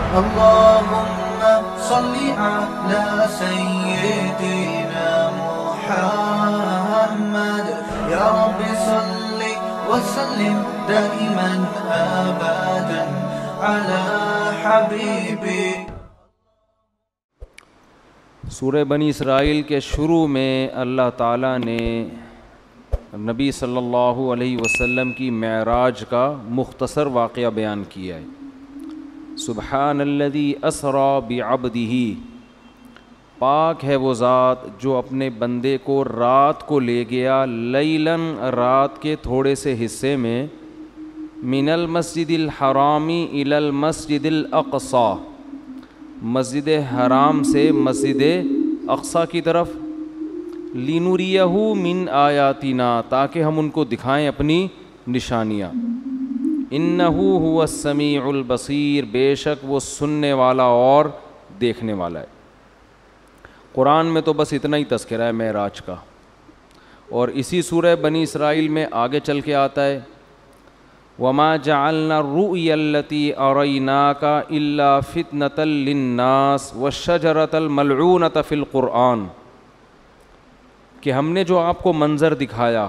اللهم صل على سيدنا محمد يا رب صل وسلم دائما أبدا على حبيبك. سورہ بنی اسرائیل کے شروع میں اللہ تعالیٰ نے نبی صلی اللہ علیہ وسلم کی معراج کا مختصر واقعہ بیان کیا ہے. سبحان الذی اسری بعبدہ، پاک ہے وہ ذات جو اپنے بندے کو رات کو لے گیا، لیلاً رات کے تھوڑے سے حصے میں، من المسجد الحرام الی المسجد الاقصی، مسجد حرام سے مسجد اقصی کی طرف، لنریہ من آیاتنا، تاکہ ہم ان کو دکھائیں اپنی نشانیاں. انہ هو السمیع البصیر، بے شک وہ سننے والا اور دیکھنے والا ہے. قرآن میں تو بس اتنا ہی تذکرہ ہے معراج کا، اور اسی سورہ بنی اسرائیل میں آگے چل کے آتا ہے وَمَا جَعَلْنَا الرُّؤْيَا الَّتِي أَرَيْنَاكَ إِلَّا فِتْنَةً لِلنَّاسِ وَالشَّجَرَةَ الْمَلْعُونَةَ فِي الْقُرْآنِ، کہ ہم نے جو آپ کو منظر دکھایا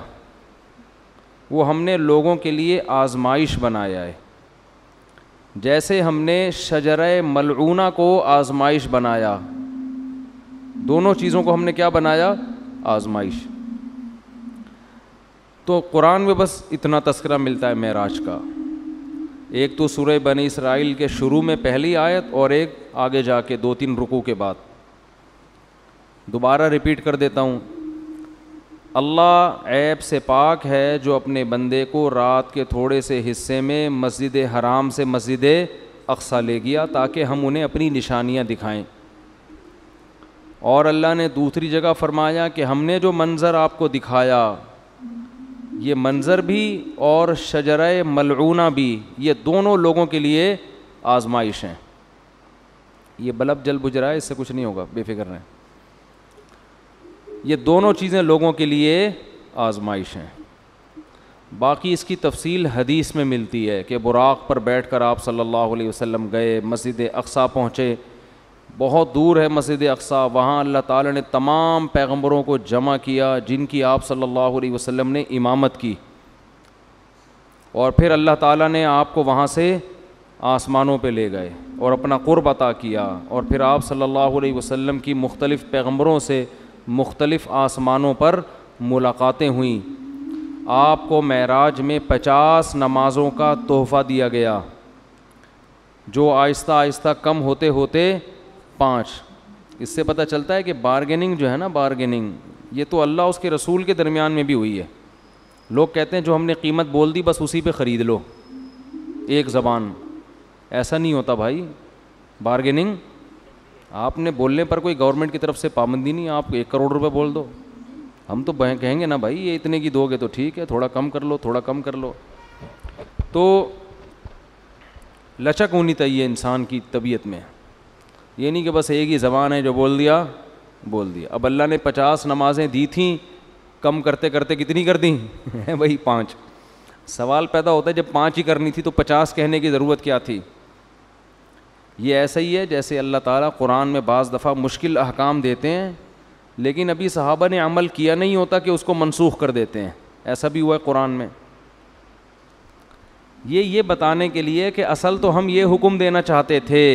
وہ ہم نے لوگوں کے لیے آزمائش بنایا ہے، جیسے ہم نے شجرہ ملعونہ کو آزمائش بنایا. دونوں چیزوں کو ہم نے کیا بنایا؟ آزمائش. تو قرآن میں بس اتنا تذکرہ ملتا ہے معراج کا، ایک تو سورہ بنی اسرائیل کے شروع میں پہلی آیت، اور ایک آگے جا کے 2-3 رکوع کے بعد. دوبارہ ریپیٹ کر دیتا ہوں، اللہ عیب سے پاک ہے جو اپنے بندے کو رات کے تھوڑے سے حصے میں مسجد حرام سے مسجد اقصی لے گیا تاکہ ہم انہیں اپنی نشانیاں دکھائیں. اور اللہ نے دوسری جگہ فرمایا کہ ہم نے جو منظر آپ کو دکھایا، یہ منظر بھی اور شجرہ ملعونہ بھی، یہ دونوں لوگوں کے لیے آزمائش ہیں. یہ بلب جل بجھ رہا ہے، اس سے کچھ نہیں ہوگا، بے فکر رہیں. یہ دونوں چیزیں لوگوں کے لیے آزمائش ہیں. باقی اس کی تفصیل حدیث میں ملتی ہے کہ براق پر بیٹھ کر آپ صلی اللہ علیہ وسلم گئے، مسجد اقصی پہنچے. بہت دور ہے مسجد اقصی، وہاں اللہ تعالیٰ نے تمام پیغمبروں کو جمع کیا جن کی آپ صلی اللہ علیہ وسلم نے امامت کی، اور پھر اللہ تعالیٰ نے آپ کو وہاں سے آسمانوں پہ لے گئے اور اپنا قرب عطا کیا، اور پھر آپ صلی اللہ علیہ وسلم کی مختلف پیغمبروں سے مختلف آسمانوں پر ملاقاتیں ہوئیں. آپ کو معراج میں 50 نمازوں کا تحفہ دیا گیا، جو آہستہ آہستہ کم ہوتے ہوتے 5. اس سے پتہ چلتا ہے کہ بارگیننگ جو ہے نا، بارگیننگ یہ تو اللہ اس کے رسول کے درمیان میں بھی ہوئی ہے. لوگ کہتے ہیں جو ہم نے قیمت بول دی بس اسی پہ خرید لو، ایک زبان. ایسا نہیں ہوتا بھائی. بارگیننگ آپ نے بولنے پر کوئی گورنمنٹ کی طرف سے پابندی نہیں، آپ 1 کروڑ روپے بول دو، ہم تو کہیں گے نا بھائی یہ اتنے کی دو گے تو ٹھیک ہے، تھوڑا کم کر لو، تھوڑا کم کر لو. تو لچک ہونی چاہیے انسان کی طبیعت میں، یہ نہیں کہ بس ایک ہی زبان ہے جو بول دیا بول دیا. اب اللہ نے 50 نمازیں دی تھیں، کم کرتے کرتے کتنی کر دیں بھائی 5. سوال پیدا ہوتا ہے جب 5 ہی کرنی تھی تو 50 کہنے کی ضرورت کیا تھی؟ یہ ایسا ہی ہے جیسے اللہ تعالیٰ قرآن میں بعض دفعہ مشکل احکام دیتے ہیں لیکن ابھی صحابہ نے عمل کیا نہیں ہوتا کہ اس کو منسوخ کر دیتے ہیں. ایسا بھی ہوا ہے قرآن میں. یہ بتانے کے لیے کہ اصل تو ہم یہ حکم دینا چاہتے تھے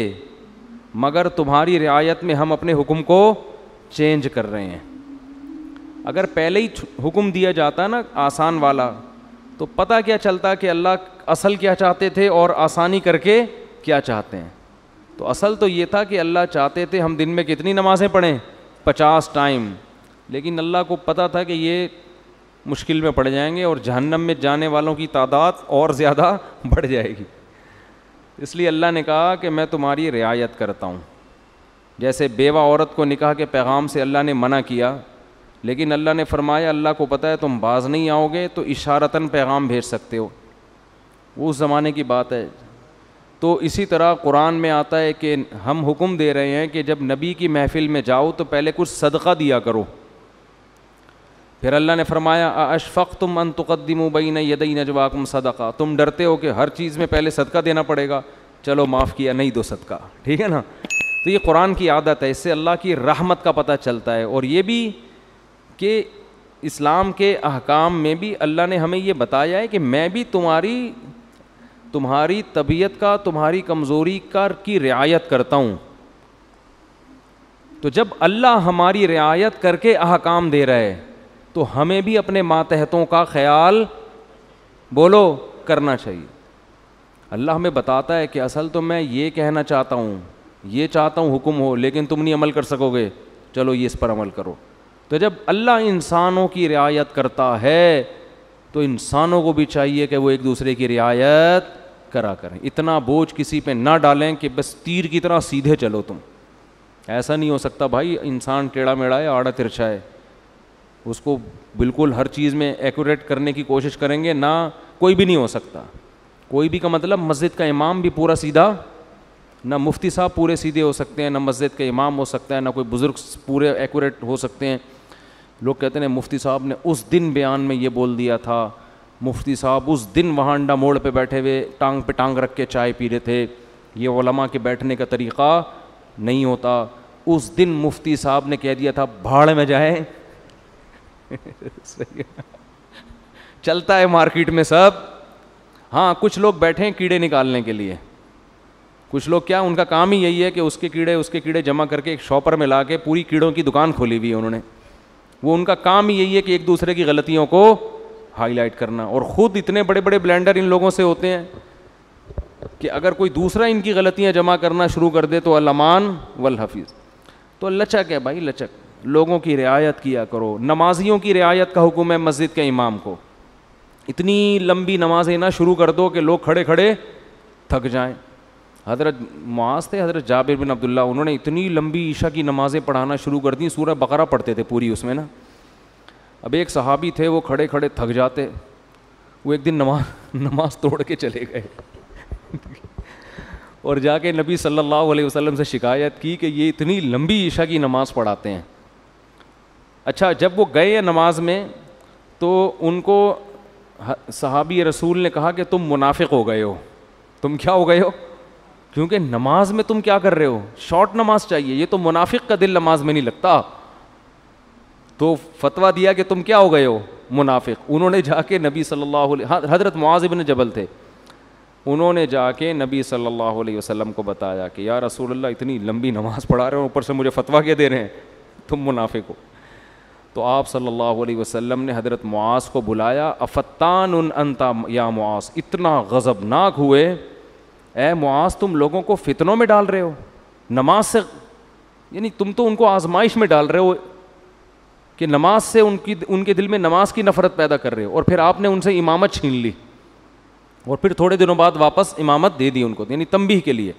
مگر تمہاری رعایت میں ہم اپنے حکم کو چینج کر رہے ہیں. اگر پہلے ہی حکم دیا جاتا نا آسان والا تو پتہ کیا چلتا کہ اللہ اصل کیا چاہتے تھے اور آسانی کر کے کیا چاہتے ہیں. تو اصل تو یہ تھا کہ اللہ چاہتے تھے ہم دن میں کتنی نمازیں پڑھیں؟ 50 ٹائم. لیکن اللہ کو پتہ تھا کہ یہ مشکل میں پڑ جائیں گے اور جہنم میں جانے والوں کی تعداد اور زیادہ بڑھ جائے گی. اس لیے اللہ نے کہا کہ میں تمہاری رعایت کرتا ہوں. جیسے بیوہ عورت کو نکاح کے پیغام سے اللہ نے منع کیا لیکن اللہ نے فرمایا اللہ کو پتہ ہے تم باز نہیں آؤ گے تو اشارتاً پیغام بھیج سکتے ہو. وہ اس زمانے کی بات ہے. تو اسی طرح قرآن میں آتا ہے کہ ہم حکم دے رہے ہیں کہ جب نبی کی محفل میں جاؤ تو پہلے کچھ صدقہ دیا کرو. پھر اللہ نے فرمایا اشفقتم ان تقدموا بین یدی نجواکم صدقہ، تم ڈرتے ہو کہ ہر چیز میں پہلے صدقہ دینا پڑے گا. چلو معاف کیا, نہیں دو صدقہ, ٹھیک ہے نا. تو یہ قرآن کی عادت ہے, اس سے اللہ کی رحمت کا پتہ چلتا ہے. اور یہ بھی کہ اسلام کے احکام میں بھی اللہ نے ہمیں یہ بتایا ہے کہ میں بھی تمہاری طبیعت کا, تمہاری کمزوری کی رعایت کرتا ہوں. تو جب اللہ ہماری رعایت کر کے احکام دے رہا ہے تو ہمیں بھی اپنے ماتحتوں کا خیال بولو کرنا چاہیے. اللہ ہمیں بتاتا ہے کہ اصل تو میں یہ کہنا چاہتا ہوں, یہ چاہتا ہوں حکم ہو, لیکن تم نہیں عمل کر سکو گے, چلو یہ اس پر عمل کرو. تو جب اللہ انسانوں کی رعایت کرتا ہے تو انسانوں کو بھی چاہیے کہ وہ ایک دوسرے کی رعایت کرا کریں. اتنا بوجھ کسی پہ نہ ڈالیں کہ بس تیر کی طرح سیدھے چلو تم. ایسا نہیں ہو سکتا بھائی. انسان ٹیڑھا میڑھا ہے, آڑا ترچھا ہے, اس کو بالکل ہر چیز میں ایکوریٹ کرنے کی کوشش کریں گے نہ, کوئی بھی نہیں ہو سکتا. کوئی بھی کا مطلب مسجد کا امام بھی پورا سیدھا, نہ مفتی صاحب پورے سیدھے ہو سکتے ہیں, نہ مسجد کا امام ہو سکتا ہے, نہ کوئی بزرگ پورے ایکوریٹ ہو سکتے ہیں. لوگ کہتے ہیں مفتی صاحب نے اس دن بیان میں یہ بول دیا تھا, مفتی صاحب اس دن وہاں انڈا موڑ پہ بیٹھے ہوئے ٹانگ پہ ٹانگ رکھ کے چائے پی رہے تھے. یہ علماء کے بیٹھنے کا طریقہ نہیں ہوتا. اس دن مفتی صاحب نے کہہ دیا تھا بھاڑ میں جائے. چلتا ہے مارکیٹ میں سب. ہاں کچھ لوگ بیٹھے ہیں کیڑے نکالنے کے لیے. کچھ لوگ کیا, ان کا کام ہی یہی ہے کہ اس کے کیڑے جمع کر کے ایک شاپر میں لا کے پوری کیڑوں کی دکان کھولی ہوئی ہے انہوں نے. وہ ان کا کام ہی یہی ہے کہ ایک دوسرے کی غلطیوں کو ہائی لائٹ کرنا. اور خود اتنے بڑے بڑے بلینڈر ان لوگوں سے ہوتے ہیں کہ اگر کوئی دوسرا ان کی غلطیاں جمع کرنا شروع کر دے تو الامان والحفیظ. تو لچک ہے بھائی, لچک. لوگوں کی رعایت کیا کرو. نمازیوں کی رعایت کا حکم ہے مسجد کے امام کو. اتنی لمبی نمازیں نہ شروع کر دو کہ لوگ کھڑے کھڑے تھک جائیں. حضرت معاذ تھے, حضرت جابر بن عبداللہ, انہوں نے اتنی لمبی عشاء کی نمازیں پڑھانا شروع کر دیں, سورہ بقرہ پڑھتے تھے پوری اس میں نا. اب ایک صحابی تھے, وہ کھڑے کھڑے تھک جاتے, وہ ایک دن نماز توڑ کے چلے گئے اور جا کے نبی صلی اللہ علیہ وسلم سے شکایت کی کہ یہ اتنی لمبی عشاء کی نماز پڑھاتے ہیں. اچھا جب وہ گئے نماز میں تو ان کو صحابی رسول نے کہا کہ تم منافق ہو گئے ہو. تم کیا ہو گئے ہو؟ کیونکہ نماز میں تم کیا کر رہے ہو, شارٹ نماز چاہیے, یہ تو منافق کا دل نماز میں نہیں لگتا. تو فتویٰ دیا کہ تم کیا ہو گئے ہو, منافق. انہوں نے جا کے نبی صلی اللہ علیہ, حضرت معاذ بن جبل تھے, انہوں نے جا کے نبی صلی اللہ علیہ وسلم کو بتایا کہ یا رسول اللہ اتنی لمبی نماز پڑھا رہے ہو, اوپر سے مجھے فتویٰ کیا دے رہے ہیں, تم منافق ہو. تو آپ صلی اللہ علیہ وسلم نے حضرت معاذ کو بلایا, افتان انت یا معاذ, اتنا غضبناک ہوئے, اے معاذ تم لوگوں کو فتنوں میں ڈال رہے ہو نماز سے, یعنی تم تو ان کو آزمائش میں ڈال رہے ہو کہ نماز سے ان کے دل میں نماز کی نفرت پیدا کر رہے ہو, اور پھر آپ نے ان سے امامت چھین لی اور پھر تھوڑے دنوں بعد واپس امامت دے دی ان کو, یعنی تنبیہ کے لیے.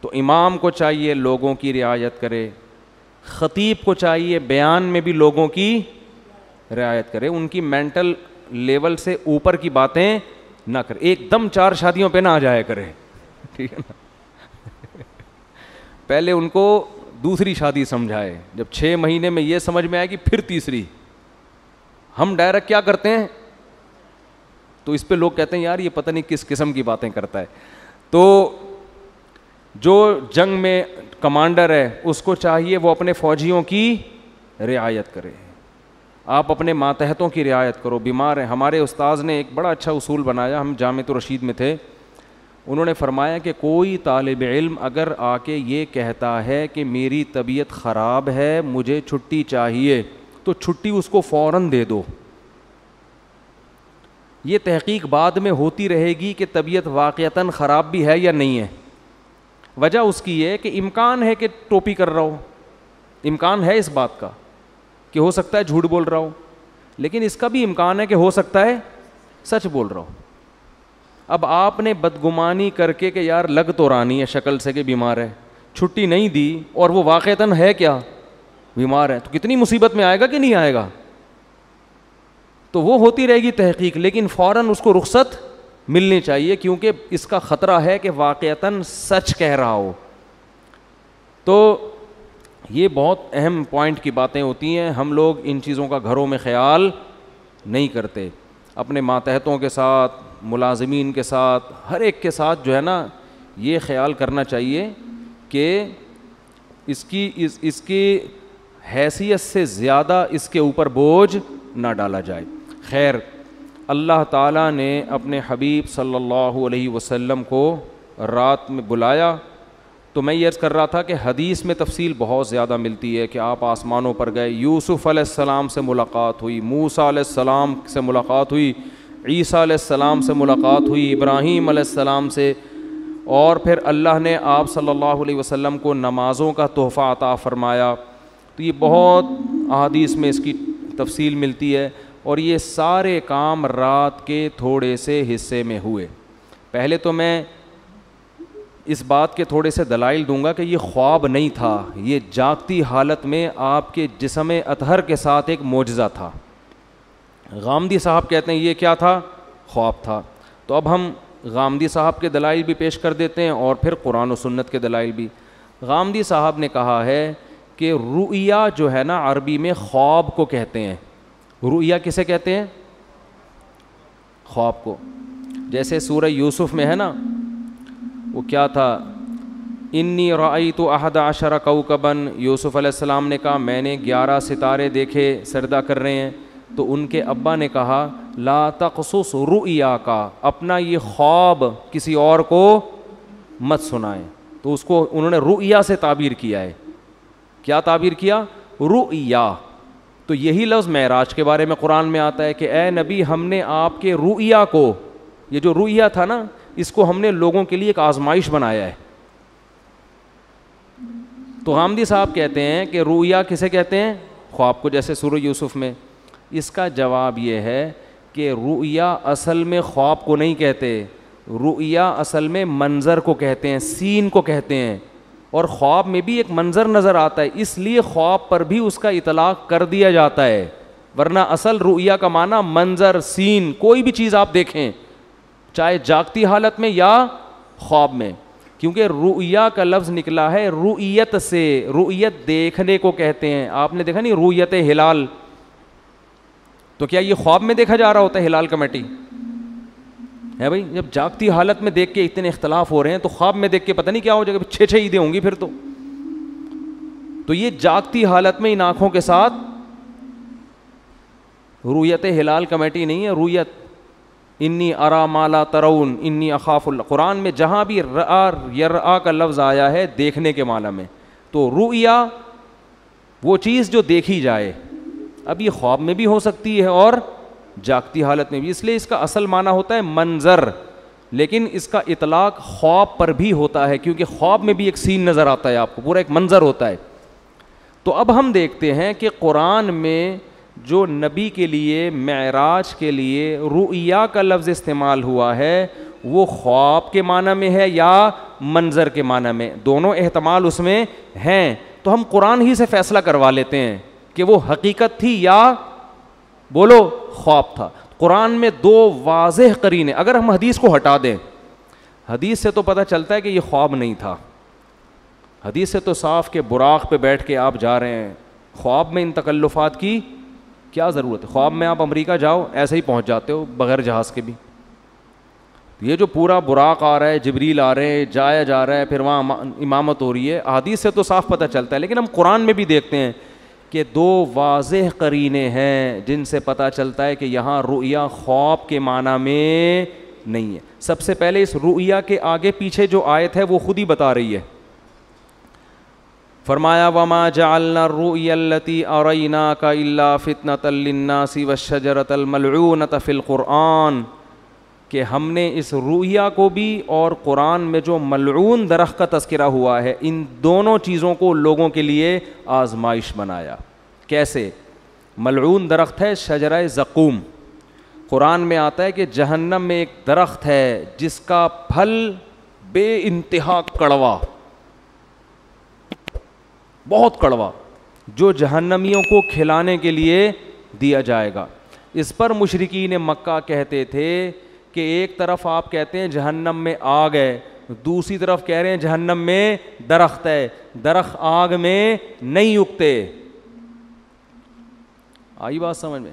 تو امام کو چاہیے لوگوں کی رعایت کرے, خطیب کو چاہیے بیان میں بھی لوگوں کی رعایت کرے, ان کی مینٹل لیول سے اوپر کی باتیں نہ کرے, ایک دم 4 شادیوں پہ نہ آ جایا کرے, ٹھیک ہے نا. پہلے ان کو دوسری شادی سمجھائے, جب 6 مہینے میں یہ سمجھ میں آئے گی پھر تیسری. ہم ڈائریکٹ کیا کرتے ہیں, تو اس پہ لوگ کہتے ہیں یار یہ پتہ نہیں کس قسم کی باتیں کرتا ہے. تو جو جنگ میں کمانڈر ہے اس کو چاہیے وہ اپنے فوجیوں کی رعایت کرے, آپ اپنے ماتحتوں کی رعایت کرو. بیمار ہیں, ہمارے استاذ نے ایک بڑا اچھا اصول بنایا, ہم جامعۃ الرشید میں تھے, انہوں نے فرمایا کہ کوئی طالب علم اگر آ کے یہ کہتا ہے کہ میری طبیعت خراب ہے مجھے چھٹی چاہیے, تو چھٹی اس کو فوراً دے دو. یہ تحقیق بعد میں ہوتی رہے گی کہ طبیعت واقعتاً خراب بھی ہے یا نہیں ہے. وجہ اس کی یہ کہ امکان ہے کہ ٹوپی کر رہا ہو, امکان ہے اس بات کا کہ ہو سکتا ہے جھوٹ بول رہا ہو, لیکن اس کا بھی امکان ہے کہ ہو سکتا ہے سچ بول رہا ہو. اب آپ نے بدگمانی کر کے کہ یار لگ تو رانی ہے شکل سے کہ بیمار ہے, چھٹی نہیں دی اور وہ واقعتاً ہے کیا بیمار ہے, تو کتنی مصیبت میں آئے گا کہ نہیں آئے گا. تو وہ ہوتی رہے گی تحقیق, لیکن فوراً اس کو رخصت ملنی چاہیے کیونکہ اس کا خطرہ ہے کہ واقعتاً سچ کہہ رہا ہو. تو یہ بہت اہم پوائنٹ کی باتیں ہوتی ہیں, ہم لوگ ان چیزوں کا گھروں میں خیال نہیں کرتے. اپنے ماتحتوں کے ساتھ, ملازمین کے ساتھ, ہر ایک کے ساتھ جو ہے نا یہ خیال کرنا چاہیے کہ اس کی حیثیت سے زیادہ اس کے اوپر بوجھ نہ ڈالا جائے. خیر, اللہ تعالیٰ نے اپنے حبیب صلی اللہ علیہ وسلم کو رات میں بلایا. تو میں یہ عرض کر رہا تھا کہ حدیث میں تفصیل بہت زیادہ ملتی ہے کہ آپ آسمانوں پر گئے, یوسف علیہ السلام سے ملاقات ہوئی, موسیٰ علیہ السلام سے ملاقات ہوئی, عیسیٰ علیہ السلام سے ملاقات ہوئی, ابراہیم علیہ السلام سے, اور پھر اللہ نے آپ صلی اللہ علیہ وسلم کو نمازوں کا تحفہ عطا فرمایا. تو یہ بہت احادیث میں اس کی تفصیل ملتی ہے, اور یہ سارے کام رات کے تھوڑے سے حصے میں ہوئے. پہلے تو میں اس بات کے تھوڑے سے دلائل دوں گا کہ یہ خواب نہیں تھا, یہ جاگتی حالت میں آپ کے جسم اطہر کے ساتھ ایک معجزہ تھا. غامدی صاحب کہتے ہیں یہ کیا تھا؟ خواب تھا. تو اب ہم غامدی صاحب کے دلائل بھی پیش کر دیتے ہیں اور پھر قرآن و سنت کے دلائل بھی. غامدی صاحب نے کہا ہے کہ رؤیا جو ہے نا عربی میں خواب کو کہتے ہیں. رؤیا کسے کہتے ہیں؟ خواب کو. جیسے سورہ یوسف میں ہے نا, وہ کیا تھا, انی رأیت 11 کوکبا, یوسف علیہ السلام نے کہا میں نے 11 ستارے دیکھے سجدہ کر رہے ہیں. تو ان کے ابا نے کہا لا تقصص رؤیا کا, اپنا یہ خواب کسی اور کو مت سنائیں. تو اس کو انہوں نے رؤیا سے تعبیر کیا ہے. کیا تعبیر کیا؟ رؤیا. تو یہی لفظ معراج کے بارے میں قرآن میں آتا ہے کہ اے نبی ہم نے آپ کے رؤیا کو, یہ جو رؤیا تھا نا اس کو ہم نے لوگوں کے لیے ایک آزمائش بنایا ہے. تو غامدی صاحب کہتے ہیں کہ رؤیا کسے کہتے ہیں؟ خواب کو, جیسے سورہ یوسف میں. اس کا جواب یہ ہے کہ رؤیا اصل میں خواب کو نہیں کہتے, رؤیا اصل میں منظر کو کہتے ہیں, سین کو کہتے ہیں. اور خواب میں بھی ایک منظر نظر آتا ہے, اس لیے خواب پر بھی اس کا اطلاق کر دیا جاتا ہے, ورنہ اصل رؤیا کا معنی منظر, سین, کوئی بھی چیز آپ دیکھیں چاہے جاگتی حالت میں یا خواب میں. کیونکہ رؤیا کا لفظ نکلا ہے رؤیت سے, رؤیت دیکھنے کو کہتے ہیں. آپ نے دیکھا نہیں رؤیت ہلال, تو کیا یہ خواب میں دیکھا جا رہا ہوتا ہے ہلال کمیٹی ہے بھائی؟ جب جاگتی حالت میں دیکھ کے اتنے اختلاف ہو رہے ہیں تو خواب میں دیکھ کے پتہ نہیں کیا ہو جائے گا, 6 عیدیں ہوں گی پھر تو یہ جاگتی حالت میں ان آنکھوں کے ساتھ رؤیت ہلال کمیٹی نہیں ہے, رؤیت انی ارا ما لا ترون انی اخاف اللہ. قرآن میں جہاں بھی رآ یرآ کا لفظ آیا ہے دیکھنے کے معنی میں, تو رؤیا وہ چیز جو دیکھی جائے. اب یہ خواب میں بھی ہو سکتی ہے اور جاگتی حالت میں بھی, اس لیے اس کا اصل معنی ہوتا ہے منظر, لیکن اس کا اطلاق خواب پر بھی ہوتا ہے کیونکہ خواب میں بھی ایک سین نظر آتا ہے آپ کو, پورا ایک منظر ہوتا ہے. تو اب ہم دیکھتے ہیں کہ قرآن میں جو نبی کے لیے معراج کے لیے رؤیا کا لفظ استعمال ہوا ہے وہ خواب کے معنی میں ہے یا منظر کے معنی میں, دونوں احتمال اس میں ہیں. تو ہم قرآن ہی سے فیصلہ کروا لیتے ہیں کہ وہ حقیقت تھی یا بولو خواب تھا. قرآن میں 2 واضح قرینے, اگر ہم حدیث کو ہٹا دیں, حدیث سے تو پتہ چلتا ہے کہ یہ خواب نہیں تھا. حدیث سے تو صاف کہ براق پہ بیٹھ کے آپ جا رہے ہیں, خواب میں ان تکلفات کی کیا ضرورت ہے؟ خواب میں آپ امریکہ جاؤ ایسے ہی پہنچ جاتے ہو بغیر جہاز کے بھی. یہ جو پورا براق آ رہا ہے, جبریل آ رہے ہیں, جایا جا رہا ہے, پھر وہاں امامت ہو رہی ہے, حدیث سے تو صاف پتہ چلتا ہے. لیکن ہم قرآن میں بھی دیکھتے ہیں کہ 2 واضح قرینے ہیں جن سے پتہ چلتا ہے کہ یہاں رؤیا خواب کے معنی میں نہیں ہے. سب سے پہلے اس رؤیا کے آگے پیچھے جو آیت ہے وہ خود ہی بتا رہی ہے. فرمایا وما جعلنا الرؤيا التي أريناك إلا فتنة للناس والشجرة الملعونة في القرآن, کہ ہم نے اس رؤیا کو بھی اور قرآن میں جو ملعون درخت کا تذکرہ ہوا ہے ان دونوں چیزوں کو لوگوں کے لیے آزمائش بنایا. کیسے؟ ملعون درخت ہے شجرہ زقوم. قرآن میں آتا ہے کہ جہنم میں ایک درخت ہے جس کا پھل بے انتہا کڑوا, بہت کڑوا, جو جہنمیوں کو کھلانے کے لیے دیا جائے گا. اس پر مشرکین مکہ کہتے تھے کہ ایک طرف آپ کہتے ہیں جہنم میں آگ ہے, دوسری طرف کہہ رہے ہیں جہنم میں درخت ہے, درخت آگ میں نہیں اگتے. آئی بات سمجھ میں؟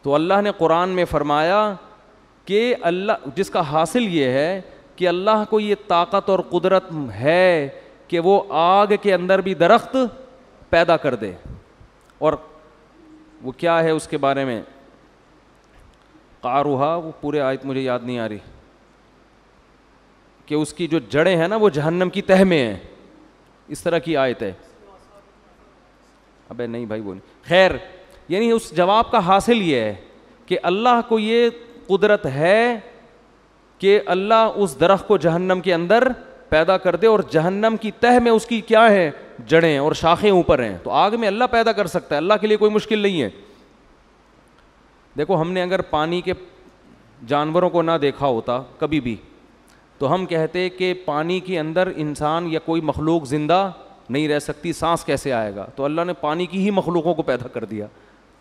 تو اللہ نے قرآن میں فرمایا کہ اللہ جس کا حاصل یہ ہے کہ اللہ کو یہ طاقت اور قدرت ہے کہ وہ آگ کے اندر بھی درخت پیدا کر دے. اور وہ کیا ہے اس کے بارے میں قاروہا, وہ پورے آیت مجھے یاد نہیں آ رہی, کہ اس کی جو جڑیں ہیں نا وہ جہنم کی تہ میں ہیں, اس طرح کی آیت ہے. ابے نہیں بھائی وہ نہیں, خیر یعنی اس جواب کا حاصل یہ ہے کہ اللہ کو یہ قدرت ہے کہ اللہ اس درخت کو جہنم کے اندر پیدا کر دے, اور جہنم کی تہ میں اس کی کیا ہے, جڑیں اور شاخیں اوپر ہیں. تو آگ میں اللہ پیدا کر سکتا ہے, اللہ کے لیے کوئی مشکل نہیں ہے. دیکھو ہم نے اگر پانی کے جانوروں کو نہ دیکھا ہوتا کبھی بھی, تو ہم کہتے کہ پانی کے اندر انسان یا کوئی مخلوق زندہ نہیں رہ سکتی, سانس کیسے آئے گا؟ تو اللہ نے پانی کی ہی مخلوقوں کو پیدا کر دیا,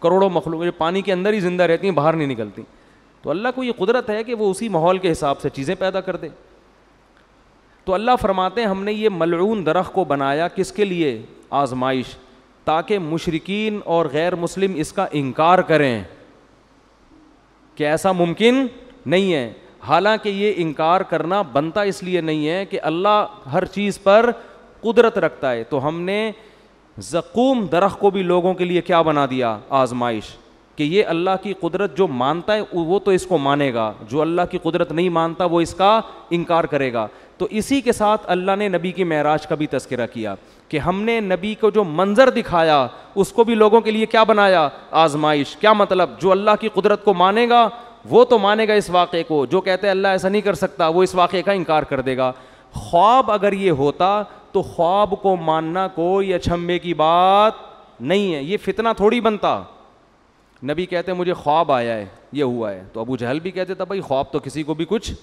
کروڑوں مخلوق جو پانی کے اندر ہی زندہ رہتی ہیں, باہر نہیں نکلتی. تو اللہ کو یہ قدرت ہے کہ وہ اسی ماحول کے حساب سے چیزیں پیدا کر دے. تو اللہ فرماتے ہیں ہم نے یہ ملعون درخت کو بنایا کس کے لیے؟ آزمائش, تاکہ مشرکین اور غیر مسلم اس کا انکار کریں کہ ایسا ممکن نہیں ہے. حالانکہ یہ انکار کرنا بنتا اس لیے نہیں ہے کہ اللہ ہر چیز پر قدرت رکھتا ہے. تو ہم نے زقوم درخت کو بھی لوگوں کے لیے کیا بنا دیا؟ آزمائش, کہ یہ اللہ کی قدرت جو مانتا ہے وہ تو اس کو مانے گا, جو اللہ کی قدرت نہیں مانتا وہ اس کا انکار کرے گا. تو اسی کے ساتھ اللہ نے نبی کی معراج کا بھی تذکرہ کیا کہ ہم نے نبی کو جو منظر دکھایا اس کو بھی لوگوں کے لیے کیا بنایا؟ آزمائش. کیا مطلب؟ جو اللہ کی قدرت کو مانے گا وہ تو مانے گا اس واقعے کو, جو کہتے ہیں اللہ ایسا نہیں کر سکتا وہ اس واقعے کا انکار کر دے گا. خواب اگر یہ ہوتا تو خواب کو ماننا کوئی اچھمبے کی بات نہیں ہے, یہ فتنہ تھوڑی بنتا. نبی کہتے ہیں مجھے خواب آیا ہے, یہ ہوا ہے, تو ابو جہل بھی کہتے تھا بھائی خواب تو کسی کو بھی کچھ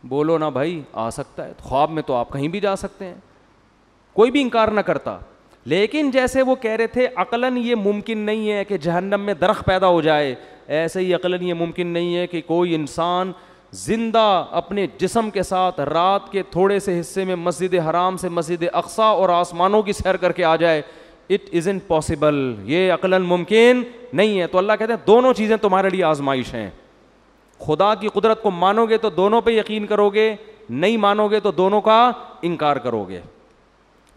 بولو نا بھائی آ سکتا ہے, خواب میں تو آپ کہیں بھی جا سکتے ہیں, کوئی بھی انکار نہ کرتا. لیکن جیسے وہ کہہ رہے تھے عقلاً یہ ممکن نہیں ہے کہ جہنم میں درخت پیدا ہو جائے, ایسے ہی عقلاً یہ ممکن نہیں ہے کہ کوئی انسان زندہ اپنے جسم کے ساتھ رات کے تھوڑے سے حصے میں مسجد حرام سے مسجد اقصی اور آسمانوں کی سیر کر کے آ جائے. اٹ ازنٹ پاسبل, یہ عقلاً ممکن نہیں ہے. تو اللہ کہتے ہیں دونوں چیزیں تمہارے لیے آزمائش ہیں. خدا کی قدرت کو مانو گے تو دونوں پہ یقین کرو گے, نہیں مانو گے تو دونوں کا انکار کرو گے.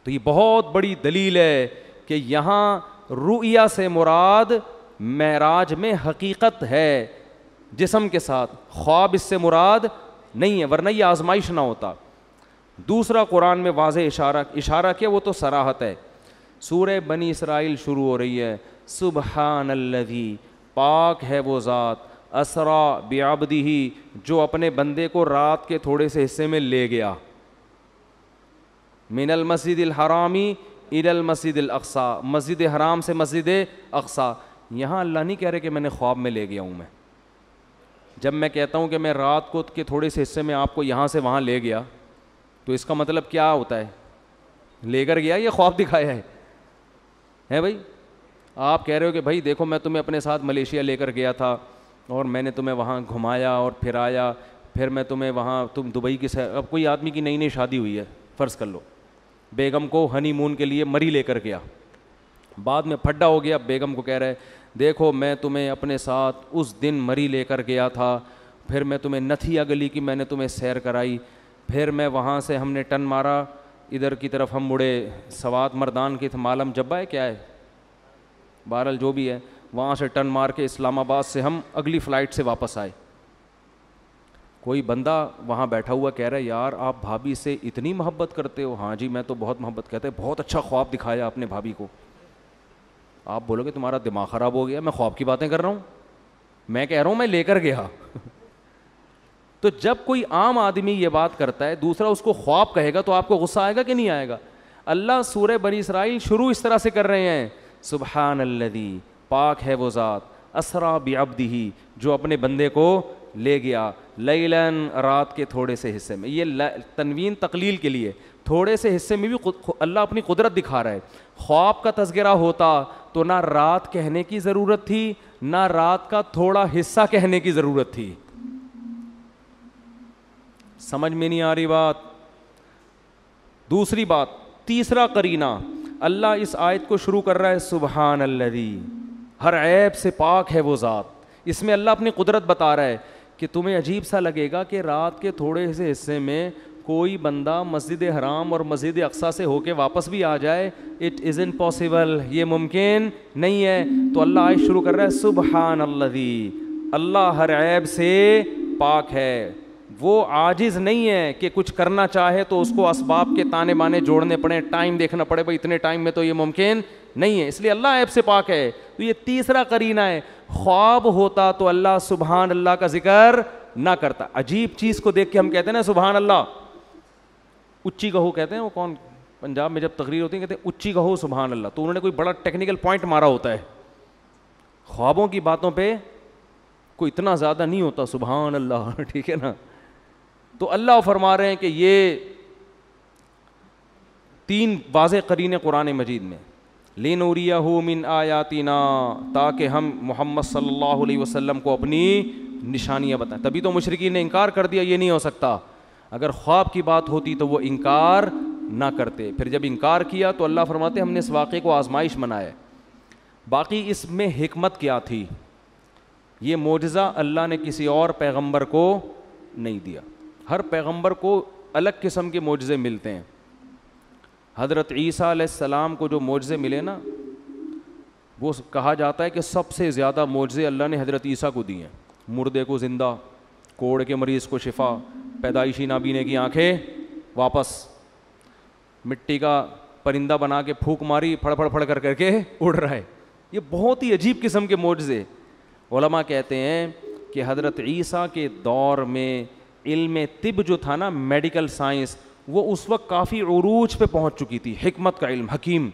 تو یہ بہت بڑی دلیل ہے کہ یہاں رؤیا سے مراد معراج میں حقیقت ہے جسم کے ساتھ, خواب اس سے مراد نہیں ہے, ورنہ یہ آزمائش نہ ہوتا. دوسرا قرآن میں واضح اشارہ کیا, وہ تو صراحت ہے. سورہ بنی اسرائیل شروع ہو رہی ہے, سبحان الذی, پاک ہے وہ ذات, اسرا بعبدہ, جو اپنے بندے کو رات کے تھوڑے سے حصے میں لے گیا, من المسجد الحرامی الی المسجد الاقصی, مسجد حرام سے مسجد اقصی. یہاں اللہ نہیں کہہ رہے کہ میں نے خواب میں لے گیا ہوں. میں جب میں کہتا ہوں کہ میں رات کو کے تھوڑے سے حصے میں آپ کو یہاں سے وہاں لے گیا, تو اس کا مطلب کیا ہوتا ہے؟ لے کر گیا یا خواب دکھایا ہے بھائی؟ آپ کہہ رہے ہو کہ بھائی دیکھو میں تمہیں اپنے ساتھ ملیشیا لے کر گیا تھا اور میں نے تمہیں وہاں گھمایا اور پھرایا, پھر میں تمہیں وہاں, تم دبئی کی سیر. اب کوئی آدمی کی نئی نئی شادی ہوئی ہے, فرض کر لو, بیگم کو ہنی مون کے لیے مری لے کر گیا, بعد میں پھڈا ہو گیا, بیگم کو کہہ رہا ہے دیکھو میں تمہیں اپنے ساتھ اس دن مری لے کر گیا تھا, پھر میں تمہیں نتھیا گلی کی میں نے تمہیں سیر کرائی, پھر میں وہاں سے ہم نے ٹن مارا ادھر کی طرف, ہم مڑے سوات مردان کی مالم جبا ہے کیا ہے, بہرحال جو بھی ہے, وہاں سے ٹن مار کے اسلام آباد سے ہم اگلی فلائٹ سے واپس آئے. کوئی بندہ وہاں بیٹھا ہوا کہہ رہا ہے یار آپ بھابھی سے اتنی محبت کرتے ہو؟ ہاں جی میں تو بہت محبت کرتے, بہت اچھا خواب دکھایا اپنے بھابھی کو. آپ بولو گے تمہارا دماغ خراب ہو گیا, میں خواب کی باتیں کر رہا ہوں, میں کہہ رہا ہوں میں لے کر گیا. تو جب کوئی عام آدمی یہ بات کرتا ہے, دوسرا اس کو خواب کہے گا, تو آپ کو غصہ آئے گا کہ نہیں آئے گا؟ اللہ سورہ بنی اسرائیل شروع اس طرح سے کر رہے ہیں, سبحان الذی, پاک ہے وہ ذات, اسرا بعبدہ, جو اپنے بندے کو لے گیا, لیلاً, رات کے تھوڑے سے حصے میں. یہ تنوین تقلیل کے لیے, تھوڑے سے حصے میں بھی اللہ اپنی قدرت دکھا رہا ہے. خواب کا تذکرہ ہوتا تو نہ رات کہنے کی ضرورت تھی, نہ رات کا تھوڑا حصہ کہنے کی ضرورت تھی. سمجھ میں نہیں آ رہی بات؟ دوسری بات, تیسرا قرینہ, اللہ اس آیت کو شروع کر رہا ہے سبحان الذی, ہر عیب سے پاک ہے وہ ذات. اس میں اللہ اپنی قدرت بتا رہا ہے کہ تمہیں عجیب سا لگے گا کہ رات کے تھوڑے سے حصے میں کوئی بندہ مسجد حرام اور مسجد اقصیٰ سے ہو کے واپس بھی آ جائے. اٹ ازنٹ پاسبل, یہ ممکن نہیں ہے. تو اللہ آج شروع کر رہا ہے سبحان الذی, اللہ ہر عیب سے پاک ہے, وہ عاجز نہیں ہے کہ کچھ کرنا چاہے تو اس کو اسباب کے تانے بانے جوڑنے پڑے, ٹائم دیکھنا پڑے, بھائی اتنے ٹائم میں تو یہ ممکن نہیں ہے, اس لیے اللہ عیب سے پاک ہے. تو یہ تیسرا قرینہ ہے. خواب ہوتا تو اللہ سبحان اللہ کا ذکر نہ کرتا. عجیب چیز کو دیکھ کے ہم کہتے ہیں نا سبحان اللہ, اچھی کہو کہتے ہیں, وہ کون پنجاب میں جب تقریر ہوتی ہے کہتے ہیں اچھی کہو سبحان اللہ, تو انہوں نے کوئی بڑا ٹیکنیکل پوائنٹ مارا ہوتا ہے. خوابوں کی باتوں پہ کوئی اتنا زیادہ نہیں ہوتا سبحان اللہ, ٹھیک ہے نا. تو اللہ فرما رہے ہیں کہ یہ 3 واضح قرینے قرآن مجید میں, لِنُرِيَهُ مِنْ آیَاتِنَا, تاکہ ہم محمد صلی اللہ علیہ وسلم کو اپنی نشانیاں بتائیں. تبھی تو مشرکین نے انکار کر دیا, یہ نہیں ہو سکتا. اگر خواب کی بات ہوتی تو وہ انکار نہ کرتے. پھر جب انکار کیا تو اللہ فرماتے ہم نے اس واقعے کو آزمائش بنایا. باقی اس میں حکمت کیا تھی, یہ معجزہ اللہ نے کسی اور پیغمبر کو نہیں دیا. ہر پیغمبر کو الگ قسم کے معجزے ملتے ہیں. حضرت عیسیٰ علیہ السلام کو جو معجزے ملے نا, وہ کہا جاتا ہے کہ سب سے زیادہ معجزے اللہ نے حضرت عیسیٰ کو دیے ہیں. مردے کو زندہ, کوڑ کے مریض کو شفا, پیدائشی نابینے کی آنکھیں واپس, مٹی کا پرندہ بنا کے پھونک ماری, پھڑ پھڑ پھڑ کر کے اڑ رہا ہے. یہ بہت ہی عجیب قسم کے معجزے. علماء کہتے ہیں کہ حضرت عیسیٰ کے دور میں علم طب جو تھا نا, میڈیکل سائنس, وہ اس وقت کافی عروج پہ پہنچ چکی تھی. حکمت کا علم, حکیم,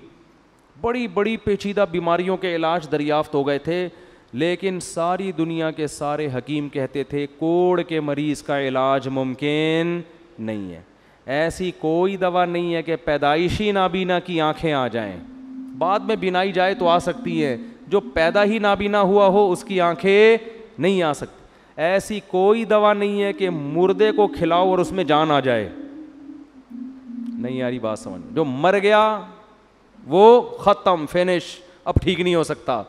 بڑی بڑی پیچیدہ بیماریوں کے علاج دریافت ہو گئے تھے. لیکن ساری دنیا کے سارے حکیم کہتے تھے کوڑ کے مریض کا علاج ممکن نہیں ہے. ایسی کوئی دوا نہیں ہے کہ پیدائشی نابینا کی آنکھیں آ جائیں, بعد میں بینائی جائے تو آ سکتی ہے, جو پیدا ہی نابینا ہوا ہو اس کی آنکھیں نہیں آ سکتی. ایسی کوئی دوا نہیں ہے کہ مردے کو کھلاؤ اور اس میں جان آ جائے. نہیں یاری بات سمجھ, جو مر گیا وہ ختم, فینش, اب ٹھیک نہیں ہو سکتا.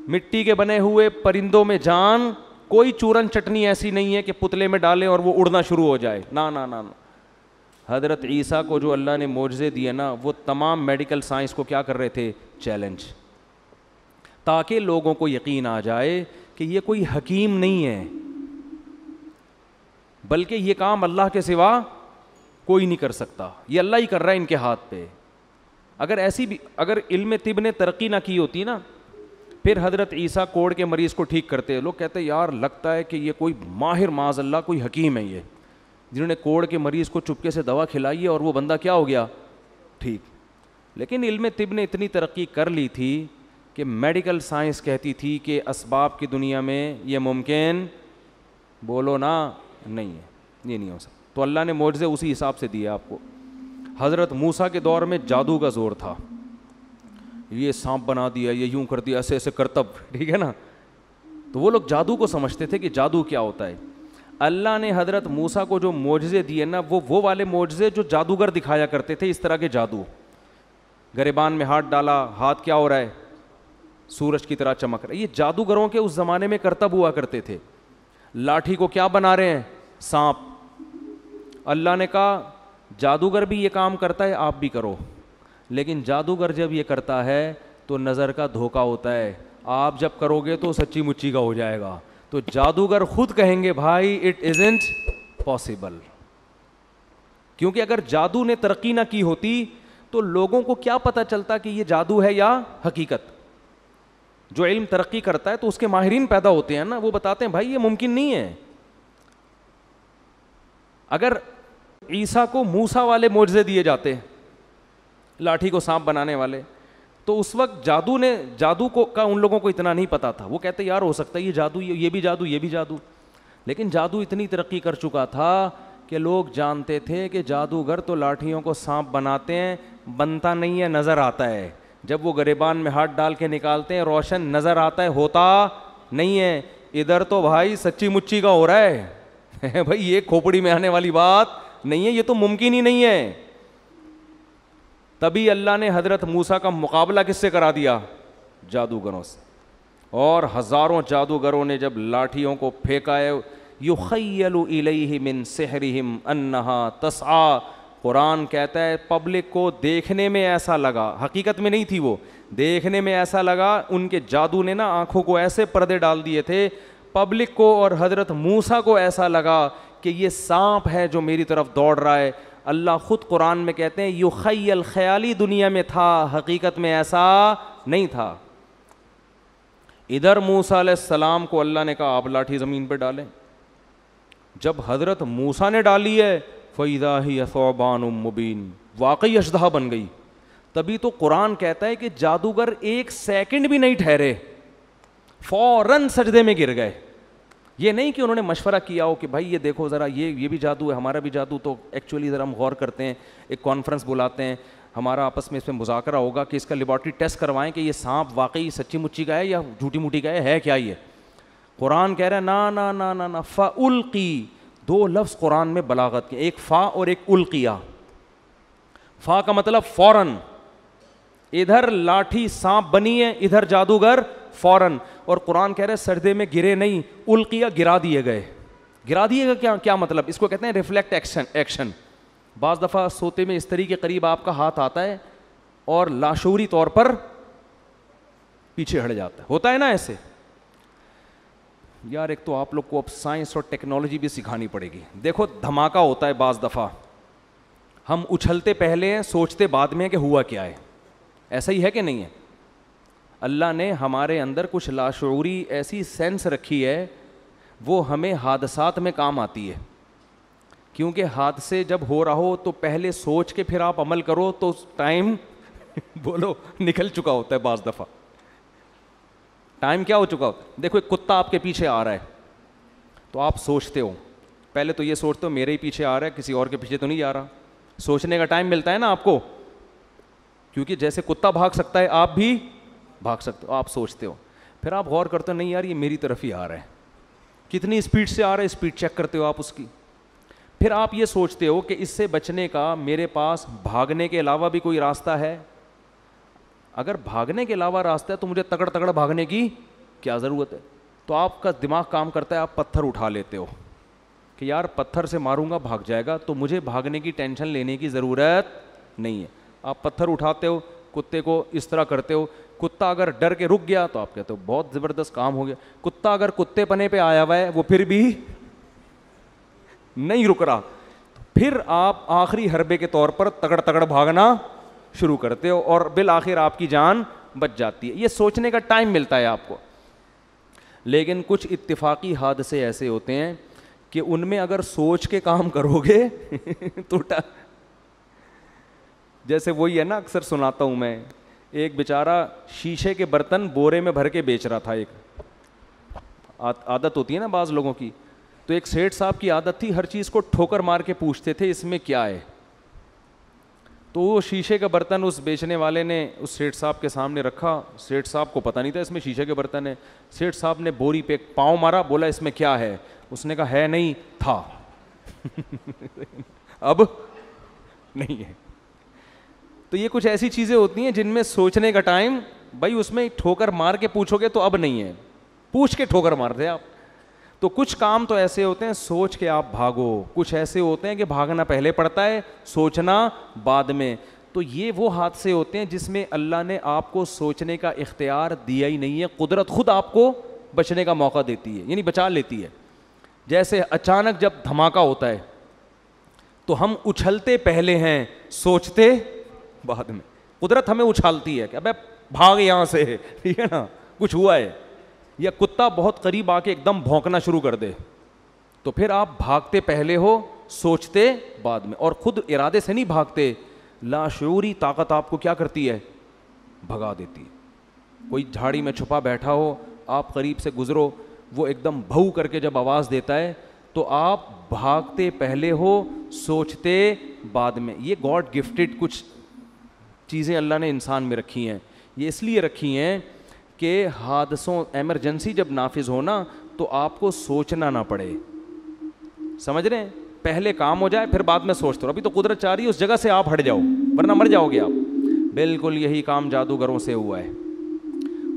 مٹی کے بنے ہوئے پرندوں میں جان, کوئی چورن چٹنی ایسی نہیں ہے کہ پتلے میں ڈالیں اور وہ اڑنا شروع ہو جائے. نا نا نا, حضرت عیسیٰ کو جو اللہ نے معجزے دیے نا, وہ تمام میڈیکل سائنس کو کیا کر رہے تھے, چیلنج, تاکہ لوگوں کو یقین آ جائے کہ یہ کوئی حکیم نہیں ہے, بلکہ یہ کام اللہ کے سوا کوئی نہیں کر سکتا, یہ اللہ ہی کر رہا ہے ان کے ہاتھ پہ. اگر علم طب نے ترقی نہ کی ہوتی نا, پھر حضرت عیسیٰ کوڑ کے مریض کو ٹھیک کرتے. لوگ کہتے یار لگتا ہے کہ یہ کوئی ماہر, معاذ اللہ کوئی حکیم ہے یہ, جنہوں نے کوڑ کے مریض کو چپکے سے دوا کھلائی ہے اور وہ بندہ کیا ہو گیا, ٹھیک. لیکن علم طب نے اتنی ترقی کر لی تھی کہ میڈیکل سائنس کہتی تھی کہ اسباب کی دنیا میں یہ ممکن, بولو نا, نہیں ہے, یہ نہیں ہو سکتا. تو اللہ نے معجزے اسی حساب سے دیے آپ کو. حضرت موسیٰ کے دور میں جادو کا زور تھا, یہ سانپ بنا دیا, یہ یوں کر دیا, ایسے ایسے کرتب, ٹھیک ہے نا. تو وہ لوگ جادو کو سمجھتے تھے کہ جادو کیا ہوتا ہے. اللہ نے حضرت موسیٰ کو جو معجزے دیے نا, وہ والے معجزے جو جادوگر دکھایا کرتے تھے, اس طرح کے جادو. گریبان میں ہاتھ ڈالا, ہاتھ کیا ہو رہا ہے, سورج کی طرح چمک رہا ہے. یہ جادوگروں کے اس زمانے میں کرتب ہوا کرتے تھے. لاٹھی کو کیا بنا رہے ہیں, سانپ. اللہ نے کہا جادوگر بھی یہ کام کرتا ہے, آپ بھی کرو. لیکن جادوگر جب یہ کرتا ہے تو نظر کا دھوکہ ہوتا ہے, آپ جب کرو گے تو سچی مچی کا ہو جائے گا. تو جادوگر خود کہیں گے بھائی اٹ ازنٹ پاسبل, کیونکہ اگر جادو نے ترقی نہ کی ہوتی تو لوگوں کو کیا پتہ چلتا کہ یہ جادو ہے یا حقیقت. جو علم ترقی کرتا ہے تو اس کے ماہرین پیدا ہوتے ہیں نا, وہ بتاتے ہیں بھائی یہ ممکن نہیں ہے. اگر عیسیٰ کو موسیٰ والے معجزے دیے جاتے, لاٹھی کو سانپ بنانے والے, تو اس وقت جادو کا ان لوگوں کو اتنا نہیں پتا تھا. وہ کہتے یار ہو سکتا ہے یہ جادو, یہ بھی جادو, یہ بھی جادو. لیکن جادو اتنی ترقی کر چکا تھا کہ لوگ جانتے تھے کہ جادوگر تو لاٹھیوں کو سانپ بناتے ہیں, بنتا نہیں ہے, نظر آتا ہے. جب وہ گریبان میں ہاتھ ڈال کے نکالتے ہیں روشن نظر آتا ہے, ہوتا نہیں ہے. ادھر تو بھائی سچی مچی کا ہو رہا ہے بھائی, یہ کھوپڑی میں آنے والی بات نہیں ہے, یہ تو ممکن ہی نہیں ہے. تبھی اللہ نے حضرت موسیٰ کا مقابلہ کس سے کرا دیا, جادوگروں سے. اور ہزاروں جادوگروں نے جب لاٹھیوں کو پھینکا ہے، یخیل الیہ من سحرہم انہا تسعی، قرآن کہتا ہے پبلک کو دیکھنے میں ایسا لگا، حقیقت میں نہیں تھی وہ، دیکھنے میں ایسا لگا، ان کے جادو نے نا آنکھوں کو ایسے پردے ڈال دیے تھے، پبلک کو اور حضرت موسیٰ کو ایسا لگا کہ یہ سانپ ہے جو میری طرف دوڑ رہا ہے۔ اللہ خود قرآن میں کہتے ہیں یخیل، خیالی دنیا میں تھا، حقیقت میں ایسا نہیں تھا۔ ادھر موسیٰ علیہ السلام کو اللہ نے کہا آپ لاٹھی زمین پہ ڈالیں، جب حضرت موسیٰ نے ڈالی ہے فَإِذَا هِيَ ثُعْبَانٌ مُبِينٌ، واقعی اژدہا بن گئی۔ تبھی تو قرآن کہتا ہے کہ جادوگر ایک سیکنڈ بھی نہیں ٹھہرے، فوراً سجدے میں گر گئے۔ یہ نہیں کہ انہوں نے مشورہ کیا ہو کہ بھائی یہ دیکھو ذرا یہ بھی جادو ہے، ہمارا بھی جادو، تو ایکچولی ذرا ہم غور کرتے ہیں، ایک کانفرنس بلاتے ہیں، ہمارا آپس میں اس پہ مذاکرہ ہوگا کہ اس کا لیبارٹری ٹیسٹ کروائیں کہ یہ سانپ واقعی سچی مچی کا ہے یا جھوٹی موٹی کا ہے کیا یہ؟ قرآن کہہ رہا ہے نا نا نا نا نا، فَأُلْقِي، دو لفظ قرآن میں بلاغت کے، ایک فا اور ایک القیہ۔ فا کا مطلب فوراً، ادھر لاٹھی سانپ بنی ہے، ادھر جادوگر فوراً، اور قرآن کہہ رہے سجدے میں گرے نہیں، القیہ گرا دیے گئے۔ گرا دیے گئے کیا مطلب؟ اس کو کہتے ہیں ریفلیکٹ ایکشن۔ بعض دفعہ سوتے میں استری کے قریب آپ کا ہاتھ آتا ہے اور لاشعوری طور پر پیچھے ہٹ جاتا ہے، ہوتا ہے نا ایسے؟ یار ایک تو آپ لوگ کو اب سائنس اور ٹیکنالوجی بھی سکھانی پڑے گی۔ دیکھو دھماکہ ہوتا ہے بعض دفعہ، ہم اچھلتے پہلے ہیں، سوچتے بعد میں کہ ہوا کیا ہے، ایسا ہی ہے کہ نہیں ہے؟ اللہ نے ہمارے اندر کچھ لاشعوری ایسی سینس رکھی ہے، وہ ہمیں حادثات میں کام آتی ہے، کیونکہ حادثے جب ہو رہا ہو تو پہلے سوچ کے پھر آپ عمل کرو تو ٹائم بولو نکل چکا ہوتا ہے، بعض دفعہ ٹائم کیا ہو چکا ہوتا ہے۔ دیکھو ایک کتا آپ کے پیچھے آ رہا ہے تو آپ سوچتے ہو، پہلے تو یہ سوچتے ہو میرے ہی پیچھے آ رہا ہے، کسی اور کے پیچھے تو نہیں جا رہا، سوچنے کا ٹائم ملتا ہے نا آپ کو، کیونکہ جیسے کتا بھاگ سکتا ہے آپ بھی بھاگ سکتے ہو، آپ سوچتے ہو، پھر آپ غور کرتے ہو نہیں یار یہ میری طرف ہی آ رہا ہے، کتنی اسپیڈ سے آ رہا ہے، اسپیڈ چیک کرتے ہو آپ اس کی، پھر آپ یہ سوچتے ہو کہ اس سے بچنے کا میرے پاس بھاگنے کے علاوہ بھی کوئی راستہ ہے، اگر بھاگنے کے علاوہ راستہ ہے تو مجھے تگڑ بھاگنے کی کیا ضرورت ہے؟ تو آپ کا دماغ کام کرتا ہے، آپ پتھر اٹھا لیتے ہو کہ یار پتھر سے ماروں گا بھاگ جائے گا تو مجھے بھاگنے کی ٹینشن لینے کی ضرورت نہیں ہے، آپ پتھر اٹھاتے ہو، کتے کو اس طرح کرتے ہو، کتا اگر ڈر کے رک گیا تو آپ کہتے ہو بہت زبردست کام ہو گیا، کتا اگر کتے پنے پہ آیا ہوا ہے وہ پھر بھی نہیں رک رہا، پھر آپ آخری حربے کے طور پر تگڑ بھاگنا شروع کرتے ہو اور بالآخر آپ کی جان بچ جاتی ہے۔ یہ سوچنے کا ٹائم ملتا ہے آپ کو، لیکن کچھ اتفاقی حادثے ایسے ہوتے ہیں کہ ان میں اگر سوچ کے کام کرو گے تو جیسے وہی ہے نا، اکثر سناتا ہوں میں، ایک بیچارہ شیشے کے برتن بورے میں بھر کے بیچ رہا تھا، ایک عادت ہوتی ہے نا بعض لوگوں کی، تو ایک سیٹھ صاحب کی عادت تھی ہر چیز کو ٹھوکر مار کے پوچھتے تھے اس میں کیا ہے، تو وہ شیشے کا برتن اس بیچنے والے نے اس سیٹھ صاحب کے سامنے رکھا، سیٹھ صاحب کو پتہ نہیں تھا اس میں شیشے کے برتن ہے، سیٹھ صاحب نے بوری پہ پاؤں مارا، بولا اس میں کیا ہے، اس نے کہا ہے نہیں تھا اب نہیں ہے۔ تو یہ کچھ ایسی چیزیں ہوتی ہیں جن میں سوچنے کا ٹائم، بھائی اس میں ٹھوکر مار کے پوچھو گے تو اب نہیں ہے، پوچھ کے ٹھوکر مار دے آپ۔ تو کچھ کام تو ایسے ہوتے ہیں سوچ کے آپ بھاگو، کچھ ایسے ہوتے ہیں کہ بھاگنا پہلے پڑتا ہے، سوچنا بعد میں۔ تو یہ وہ حادثے ہوتے ہیں جس میں اللہ نے آپ کو سوچنے کا اختیار دیا ہی نہیں ہے، قدرت خود آپ کو بچنے کا موقع دیتی ہے، یعنی بچا لیتی ہے۔ جیسے اچانک جب دھماکہ ہوتا ہے تو ہم اچھلتے پہلے ہیں، سوچتے بعد میں، قدرت ہمیں اچھالتی ہے کہ ابے بھاگ یہاں سے، ٹھیک ہے نا، کچھ ہوا ہے، یا کتا بہت قریب آ کے ایک دم بھونکنا شروع کر دے تو پھر آپ بھاگتے پہلے ہو، سوچتے بعد میں، اور خود ارادے سے نہیں بھاگتے، لاشعوری طاقت آپ کو کیا کرتی ہے، بھگا دیتی ہے۔ کوئی جھاڑی میں چھپا بیٹھا ہو، آپ قریب سے گزرو، وہ ایک دم بھو کر کے جب آواز دیتا ہے تو آپ بھاگتے پہلے ہو، سوچتے بعد میں۔ یہ گاڈ گفٹڈ کچھ چیزیں اللہ نے انسان میں رکھی ہیں، یہ اس لیے رکھی ہیں کہ حادثوں ایمرجنسی جب نافذ ہونا تو آپ کو سوچنا نہ پڑے، سمجھ رہے ہیں، پہلے کام ہو جائے پھر بعد میں سوچتے رہو۔ ابھی تو قدرت چاہ رہی ہے اس جگہ سے آپ ہٹ جاؤ ورنہ مر جاؤ گے آپ۔ بالکل یہی کام جادوگروں سے ہوا ہے،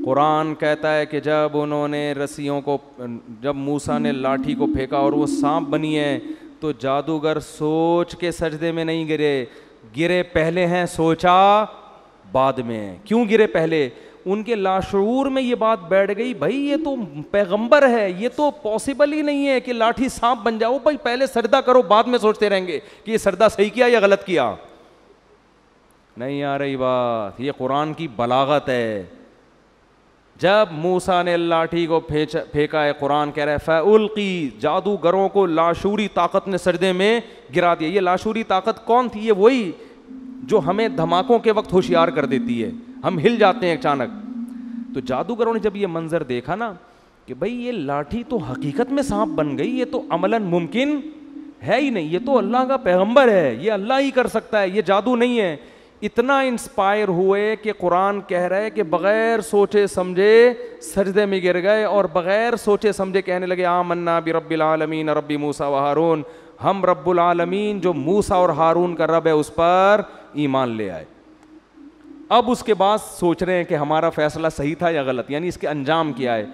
قرآن کہتا ہے کہ جب انہوں نے رسیوں کو، جب موسیٰ نے لاٹھی کو پھینکا اور وہ سانپ بنی ہے، تو جادوگر سوچ کے سجدے میں نہیں گرے پہلے ہیں، سوچا بعد میں. کیوں گرے پہلے؟ ان کے لاشعور میں یہ بات بیٹھ گئی، بھائی یہ تو پیغمبر ہے، یہ تو پاسبل ہی نہیں ہے کہ لاٹھی سانپ بن جاؤ. بھائی پہلے سجدہ کرو، بعد میں سوچتے رہیں گے کہ یہ سجدہ صحیح کیا یا غلط کیا. نہیں آ رہی بات. یہ قرآن کی بلاغت ہے. جب موسیٰ نے لاٹھی کو پھینکا ہے، قرآن کہہ رہا ہے فَأُلْقِي، جادوگروں کو لاشعوری طاقت نے سجدے میں گرا دیا. یہ لاشعوری طاقت کون تھی؟ یہ وہی جو ہمیں دھماکوں کے وقت ہوشیار کر دیتی ہے، ہم ہل جاتے ہیں اچانک. تو جادوگروں نے جب یہ منظر دیکھا نا کہ بھئی یہ لاٹھی تو حقیقت میں سانپ بن گئی، یہ تو عملاً ممکن ہے ہی نہیں، یہ تو اللہ کا پیغمبر ہے، یہ اللہ ہی کر سکتا ہے، یہ جادو نہیں ہے. اتنا انسپائر ہوئے کہ قرآن کہہ رہا ہے کہ بغیر سوچے سمجھے سجدے میں گر گئے اور بغیر سوچے سمجھے کہنے لگے آمنا برب العالمین رب موسیٰ و ہارون، ہم رب العالمین جو موسیٰ اور ہارون کا رب ہے اس پر ایمان لے آئے. اب اس کے بعد سوچ رہے ہیں کہ ہمارا فیصلہ صحیح تھا یا غلط، یعنی اس کے انجام کیا ہے.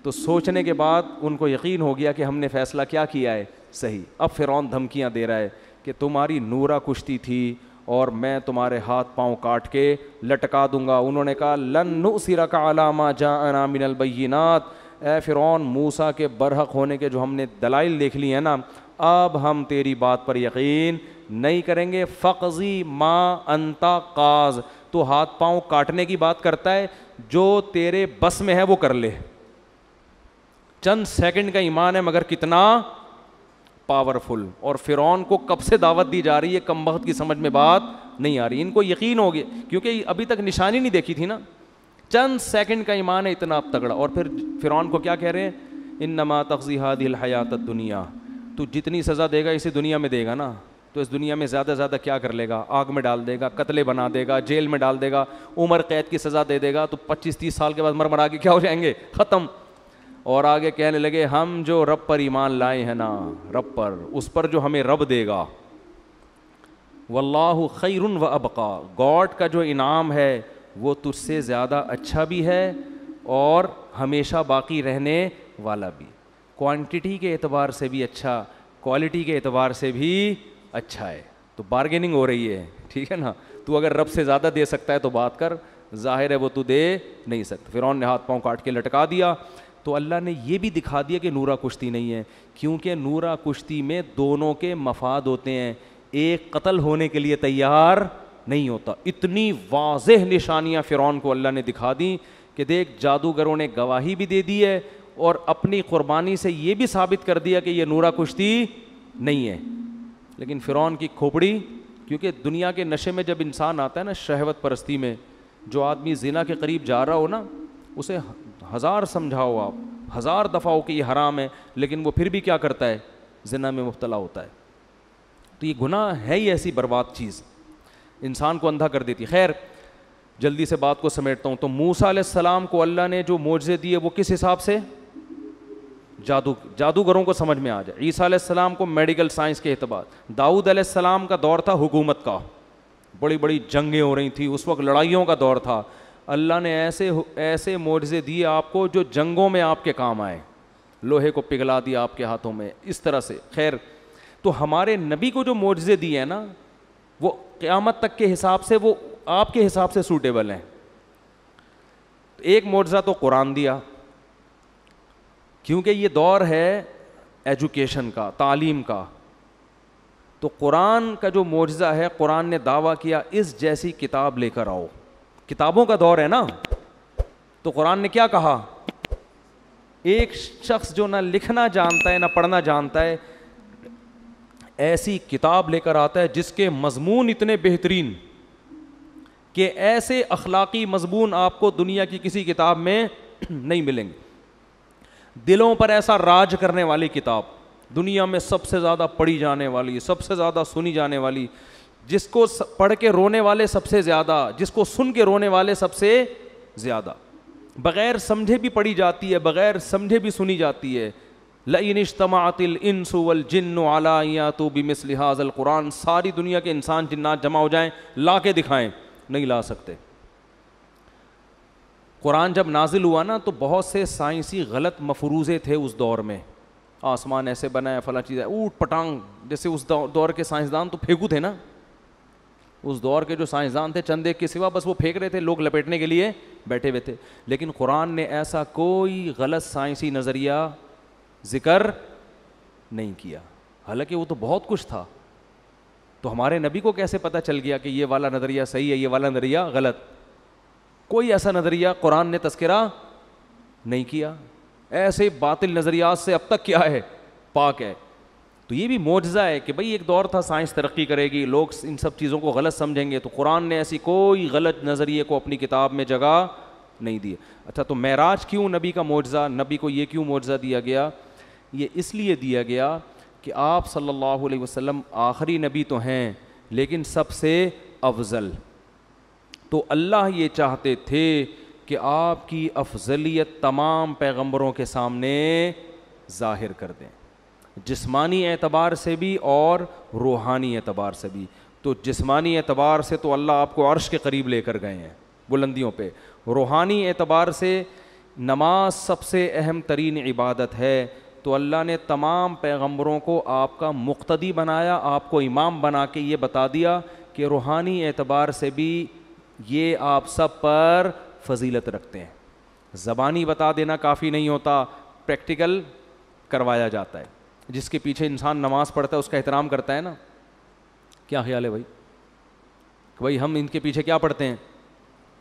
تو سوچنے کے بعد ان کو یقین ہو گیا کہ ہم نے فیصلہ کیا کیا ہے، صحیح. اب فرعون دھمکیاں دے رہا ہے کہ تمہاری نورا کشتی تھی اور میں تمہارے ہاتھ پاؤں کاٹ کے لٹکا دوں گا. انہوں نے کہا لن نؤثرک علی ما جاءنا من البینات، اے فرعون موسیٰ کے برحق ہونے کے جو ہم نے دلائل دیکھ لی ہیں نا، اب ہم تیری بات پر یقین نہیں کریں گے. فقضی ما انت قاض، تو ہاتھ پاؤں کاٹنے کی بات کرتا ہے، جو تیرے بس میں ہے وہ کر لے. چند سیکنڈ کا ایمان ہے مگر کتنا پاورفل. اور فرعون کو کب سے دعوت دی جا رہی ہے، کم بخت کی سمجھ میں بات نہیں آ رہی. ان کو یقین ہو گیا کیونکہ ابھی تک نشانی نہیں دیکھی تھی نا. چند سیکنڈ کا ایمان ہے اتنا تگڑا. اور پھر فرعون کو کیا کہہ رہے ہیں، انما تقضی هذه الحیات الدنیا، تو جتنی سزا دے گا اسی دنیا میں دے گا نا، تو اس دنیا میں زیادہ زیادہ کیا کر لے گا، آگ میں ڈال دے گا، قتلے بنا دے گا، جیل میں ڈال دے گا، عمر قید کی سزا دے دے گا، تو 25-30 سال کے بعد مرمرا کے کیا ہو جائیں گے، ختم. اور آگے کہنے لگے ہم جو رب پر ایمان لائے ہیں نا، رب پر، اس پر جو ہمیں رب دے گا، واللہ خیر و ابقا، گاڈ کا جو انعام ہے وہ تجھ سے زیادہ اچھا بھی ہے اور ہمیشہ باقی رہنے والا بھی. کوانٹٹی کے اعتبار سے بھی اچھا، کوالٹی کے اعتبار سے بھی اچھا ہے. تو بارگیننگ ہو رہی ہے، ٹھیک ہے نا. تو اگر رب سے زیادہ دے سکتا ہے تو بات کر، ظاہر ہے وہ تو دے نہیں سکتا. فرعون نے ہاتھ پاؤں کاٹ کے لٹکا دیا. تو اللہ نے یہ بھی دکھا دیا کہ نورا کشتی نہیں ہے، کیونکہ نورا کشتی میں دونوں کے مفاد ہوتے ہیں، ایک قتل ہونے کے لیے تیار نہیں ہوتا. اتنی واضح نشانیاں فرعون کو اللہ نے دکھا دیں کہ دیکھ جادوگروں نے گواہی بھی دے دی ہے اور اپنی قربانی سے یہ بھی ثابت کر دیا کہ یہ نورا کشتی نہیں ہے. لیکن فرعون کی کھوپڑی، کیونکہ دنیا کے نشے میں جب انسان آتا ہے نا، شہوت پرستی میں، جو آدمی زنا کے قریب جا رہا ہو نا، اسے 1000 سمجھاؤ آپ، 1000 دفعہ ہو کہ یہ حرام ہے، لیکن وہ پھر بھی کیا کرتا ہے، زنا میں مبتلا ہوتا ہے. تو یہ گناہ ہے ہی ایسی برباد چیز، انسان کو اندھا کر دیتی. خیر جلدی سے بات کو سمیٹتا ہوں. تو موسیٰ علیہ السلام کو اللہ نے جو معجزے دیے وہ کس حساب سے، جادوگروں کو سمجھ میں آ جائے. عیسیٰ علیہ السلام کو میڈیکل سائنس کے اعتبار. داؤد علیہ السلام کا دور تھا حکومت کا، بڑی بڑی جنگیں ہو رہی تھیں اس وقت، لڑائیوں کا دور تھا. اللہ نے ایسے معجزے دیے آپ کو جو جنگوں میں آپ کے کام آئے، لوہے کو پگھلا دیا آپ کے ہاتھوں میں، اس طرح سے. خیر تو ہمارے نبی کو جو معجزے دیے ہیں نا، وہ قیامت تک کے حساب سے وہ آپ کے حساب سے سوٹیبل ہیں. ایک معجزہ تو قرآن دیا، کیونکہ یہ دور ہے ایجوکیشن کا، تعلیم کا. تو قرآن کا جو معجزہ ہے، قرآن نے دعویٰ کیا اس جیسی کتاب لے کر آؤ. کتابوں کا دور ہے نا، تو قرآن نے کیا کہا، ایک شخص جو نہ لکھنا جانتا ہے نہ پڑھنا جانتا ہے، ایسی کتاب لے کر آتا ہے جس کے مضمون اتنے بہترین کہ ایسے اخلاقی مضمون آپ کو دنیا کی کسی کتاب میں نہیں ملیں گے. دلوں پر ایسا راج کرنے والی کتاب، دنیا میں سب سے زیادہ پڑھی جانے والی، سب سے زیادہ سنی جانے والی، جس کو پڑھ کے رونے والے سب سے زیادہ، جس کو سن کے رونے والے سب سے زیادہ، بغیر سمجھے بھی پڑھی جاتی ہے، بغیر سمجھے بھی سنی جاتی ہے. لئن اجتمعت الانس والجن علی ان یاتوا بمثل ھذا القرآن، ساری دنیا کے انسان جنات جمع ہو جائیں، لا کے دکھائیں، نہیں لا سکتے. قرآن جب نازل ہوا نا تو بہت سے سائنسی غلط مفروضے تھے اس دور میں، آسمان ایسے بنا ہے، فلاں چیز ہے، اوٹ پٹانگ، جیسے اس دور کے سائنسدان تو پھینکو تھے نا، اس دور کے جو سائنسدان تھے چند ایک کے سوا بس وہ پھینک رہے تھے، لوگ لپیٹنے کے لیے بیٹھے ہوئے تھے. لیکن قرآن نے ایسا کوئی غلط سائنسی نظریہ ذکر نہیں کیا، حالانکہ وہ تو بہت کچھ تھا. تو ہمارے نبی کو کیسے پتہ چل گیا کہ یہ والا نظریہ صحیح ہے، یہ والا نظریہ غلط؟ کوئی ایسا نظریہ قرآن نے تذکرہ نہیں کیا. ایسے باطل نظریات سے اب تک کیا ہے؟ پاک ہے. تو یہ بھی معجزہ ہے کہ بھئی ایک دور تھا سائنس ترقی کرے گی، لوگ ان سب چیزوں کو غلط سمجھیں گے، تو قرآن نے ایسی کوئی غلط نظریے کو اپنی کتاب میں جگہ نہیں دی. اچھا، تو معراج کیوں نبی کا معجزہ؟ نبی کو یہ کیوں معجزہ دیا گیا؟ یہ اس لیے دیا گیا کہ آپ صلی اللہ علیہ وسلم آخری نبی تو ہیں لیکن سب سے افضل. تو اللہ یہ چاہتے تھے کہ آپ کی افضلیت تمام پیغمبروں کے سامنے ظاہر کر دیں، جسمانی اعتبار سے بھی اور روحانی اعتبار سے بھی. تو جسمانی اعتبار سے تو اللہ آپ کو عرش کے قریب لے کر گئے ہیں بلندیوں پہ. روحانی اعتبار سے نماز سب سے اہم ترین عبادت ہے، تو اللہ نے تمام پیغمبروں کو آپ کا مقتدی بنایا، آپ کو امام بنا کے یہ بتا دیا کہ روحانی اعتبار سے بھی یہ آپ سب پر فضیلت رکھتے ہیں. زبانی بتا دینا کافی نہیں ہوتا، پریکٹیکل کروایا جاتا ہے. جس کے پیچھے انسان نماز پڑھتا ہے اس کا احترام کرتا ہے نا. کیا خیال ہے بھائی؟ بھائی ہم ان کے پیچھے کیا پڑھتے ہیں؟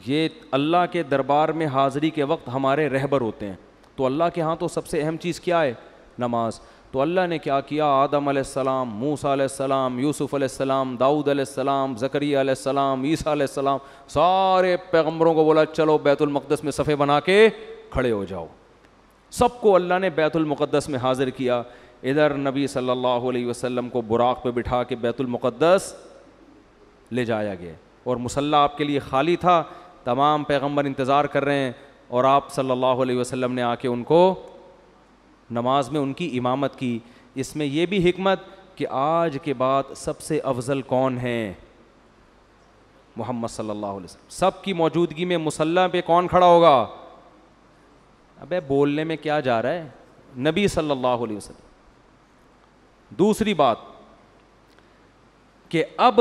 یہ اللہ کے دربار میں حاضری کے وقت ہمارے رہبر ہوتے ہیں. تو اللہ کے ہاں تو سب سے اہم چیز کیا ہے؟ نماز. تو اللہ نے کیا کیا؟ آدم علیہ السلام، موسیٰ علیہ السلام، یوسف علیہ السلام، داؤد علیہ السلام، زکریا علیہ السلام، عیسیٰ علیہ السلام، سارے پیغمبروں کو بولا چلو بیت المقدس میں صفے بنا کے کھڑے ہو جاؤ. سب کو اللہ نے بیت المقدس میں حاضر کیا. ادھر نبی صلی اللہ علیہ وسلم کو براق پہ بٹھا کے بیت المقدس لے جایا گیا اور مصلی آپ کے لیے خالی تھا. تمام پیغمبر انتظار کر رہے ہیں اور آپ صلی اللہ علیہ وسلم نے آ کے ان کو نماز میں ان کی امامت کی. اس میں یہ بھی حکمت کہ آج کے بعد سب سے افضل کون ہیں؟ محمد صلی اللہ علیہ وسلم. سب کی موجودگی میں مصلی پہ کون کھڑا ہوگا؟ ابے بولنے میں کیا جا رہا ہے؟ نبی صلی اللہ علیہ وسلم. دوسری بات کہ اب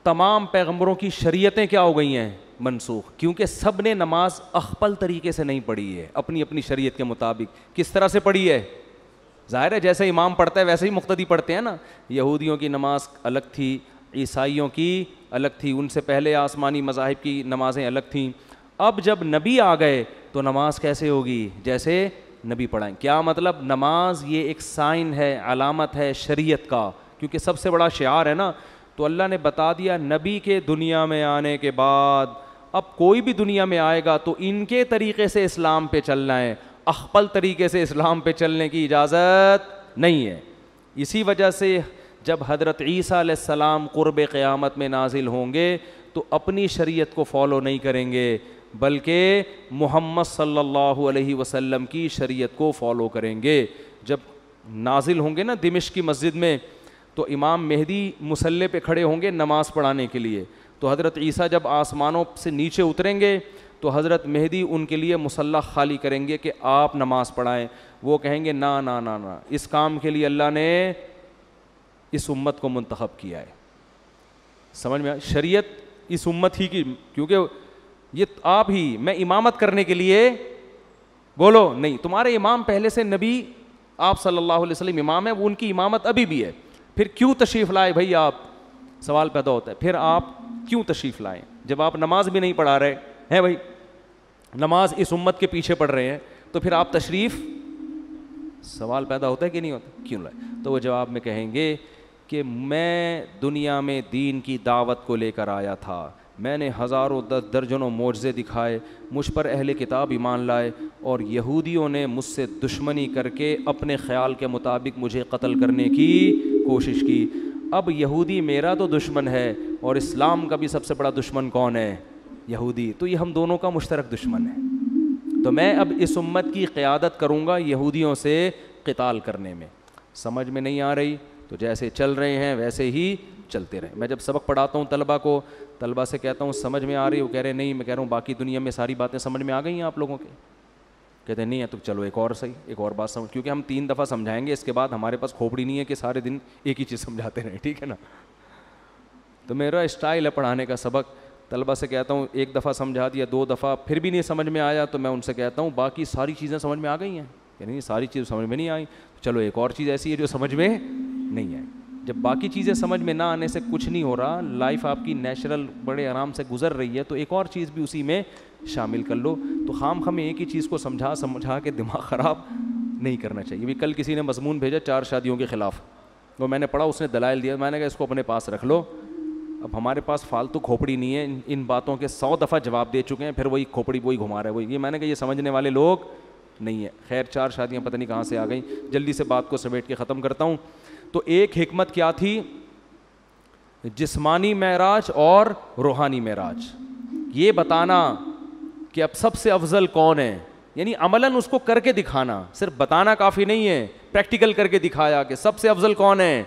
تمام پیغمبروں کی شریعتیں کیا ہو گئی ہیں؟ منسوخ. کیونکہ سب نے نماز اخپل طریقے سے نہیں پڑھی ہے، اپنی اپنی شریعت کے مطابق. کس طرح سے پڑھی ہے؟ ظاہر ہے جیسے امام پڑھتا ہے ویسے ہی مقتدی پڑھتے ہیں نا. یہودیوں کی نماز الگ تھی، عیسائیوں کی الگ تھی، ان سے پہلے آسمانی مذاہب کی نمازیں الگ تھیں. اب جب نبی آ گئے تو نماز کیسے ہوگی؟ جیسے نبی پڑھائیں. کیا مطلب؟ نماز یہ ایک سائن ہے، علامت ہے شریعت کا، کیونکہ سب سے بڑا شعار ہے نا. تو اللہ نے بتا دیا نبی کے دنیا میں آنے کے بعد اب کوئی بھی دنیا میں آئے گا تو ان کے طریقے سے اسلام پہ چلنا ہے، اخپل طریقے سے اسلام پہ چلنے کی اجازت نہیں ہے. اسی وجہ سے جب حضرت عیسیٰ علیہ السلام قرب قیامت میں نازل ہوں گے تو اپنی شریعت کو فالو نہیں کریں گے بلکہ محمد صلی اللہ علیہ وسلم کی شریعت کو فالو کریں گے. جب نازل ہوں گے نا دمشق کی مسجد میں تو امام مہدی مصلی پہ کھڑے ہوں گے نماز پڑھانے کے لیے. تو حضرت عیسیٰ جب آسمانوں سے نیچے اتریں گے تو حضرت مہدی ان کے لیے مصلی خالی کریں گے کہ آپ نماز پڑھائیں. وہ کہیں گے نا نا نا نا، اس کام کے لیے اللہ نے اس امت کو منتخب کیا ہے. سمجھ میں شریعت اس امت ہی کی، کیونکہ یہ آپ ہی، میں امامت کرنے کے لیے بولو نہیں، تمہارے امام پہلے سے نبی آپ صلی اللہ علیہ وسلم امام ہے، وہ ان کی امامت ابھی بھی ہے. پھر کیوں تشریف لائے بھائی آپ؟ سوال پیدا ہوتا ہے پھر آپ کیوں تشریف لائیں جب آپ نماز بھی نہیں پڑھا رہے ہیں؟ بھائی نماز اس امت کے پیچھے پڑھ رہے ہیں تو پھر آپ تشریف، سوال پیدا ہوتا ہے کہ نہیں ہوتا؟ کیوں لائے؟ تو وہ جواب میں کہیں گے کہ میں دنیا میں دین کی دعوت کو لے کر آیا تھا، میں نے ہزاروں درجنوں معجزے دکھائے، مجھ پر اہل کتاب ایمان لائے اور یہودیوں نے مجھ سے دشمنی کر کے اپنے خیال کے مطابق مجھے قتل کرنے کی کوشش کی. اب یہودی میرا تو دشمن ہے اور اسلام کا بھی سب سے بڑا دشمن کون ہے؟ یہودی. تو یہ ہم دونوں کا مشترک دشمن ہے. تو میں اب اس امت کی قیادت کروں گا یہودیوں سے قتال کرنے میں. سمجھ میں نہیں آ رہی تو جیسے چل رہے ہیں ویسے ہی چلتے رہیں. میں جب سبق پڑھاتا ہوں طلبہ سے کہتا ہوں سمجھ میں آ رہی ہے, وہ کہہ رہے نہیں, میں کہہ رہا ہوں باقی دنیا میں ساری باتیں سمجھ میں آ گئی ہیں آپ لوگوں کے, کہتے ہیں نہیں ہے تو چلو ایک اور صحیح, ایک اور بات سمجھ, کیونکہ ہم 3 دفعہ سمجھائیں گے, اس کے بعد ہمارے پاس کھوپڑی نہیں ہے کہ سارے دن ایک ہی چیز سمجھاتے رہیں, ٹھیک ہے نا. تو میرا اسٹائل ہے پڑھانے کا, سبق طلبہ سے کہتا ہوں 1 دفعہ سمجھا دیا, 2 دفعہ پھر بھی نہیں سمجھ میں آیا, تو میں ان سے کہتا ہوں باقی ساری چیزیں سمجھ میں آ گئی ہیں, کہ نہیں ساری چیز سمجھ میں نہیں آئی, چلو ایک اور چیز ایسی ہے جو سمجھ میں نہیں آئی. جب باقی چیزیں سمجھ میں نہ آنے سے کچھ نہیں ہو رہا, لائف آپ کی نیچرل بڑے آرام سے گزر رہی ہے, تو ایک اور چیز بھی اسی میں شامل کر لو. تو خام ایک ہی چیز کو سمجھا کے دماغ خراب نہیں کرنا چاہیے. کل کسی نے مضمون بھیجا 4 شادیوں کے خلاف, وہ میں نے پڑھا, اس نے دلائل دیا, میں نے کہا اس کو اپنے پاس رکھ لو, اب ہمارے پاس فالتو کھوپڑی نہیں ہے, ان باتوں کے 100 دفعہ جواب دے چکے ہیں, پھر وہی کھوپڑی وہی گھما رہا ہے وہی. یہ میں نے کہا یہ سمجھنے والے لوگ نہیں ہے. خیر 4 شادیاں پتہ نہیں کہاں سے آ گئیں, جلدی سے بات کو سمیٹ کے ختم کرتا ہوں. تو ایک حکمت کیا تھی, جسمانی معراج اور روحانی معراج, یہ بتانا کہ اب سب سے افضل کون ہے, یعنی عملاً اس کو کر کے دکھانا, صرف بتانا کافی نہیں ہے, پریکٹیکل کر کے دکھایا کہ سب سے افضل کون ہے.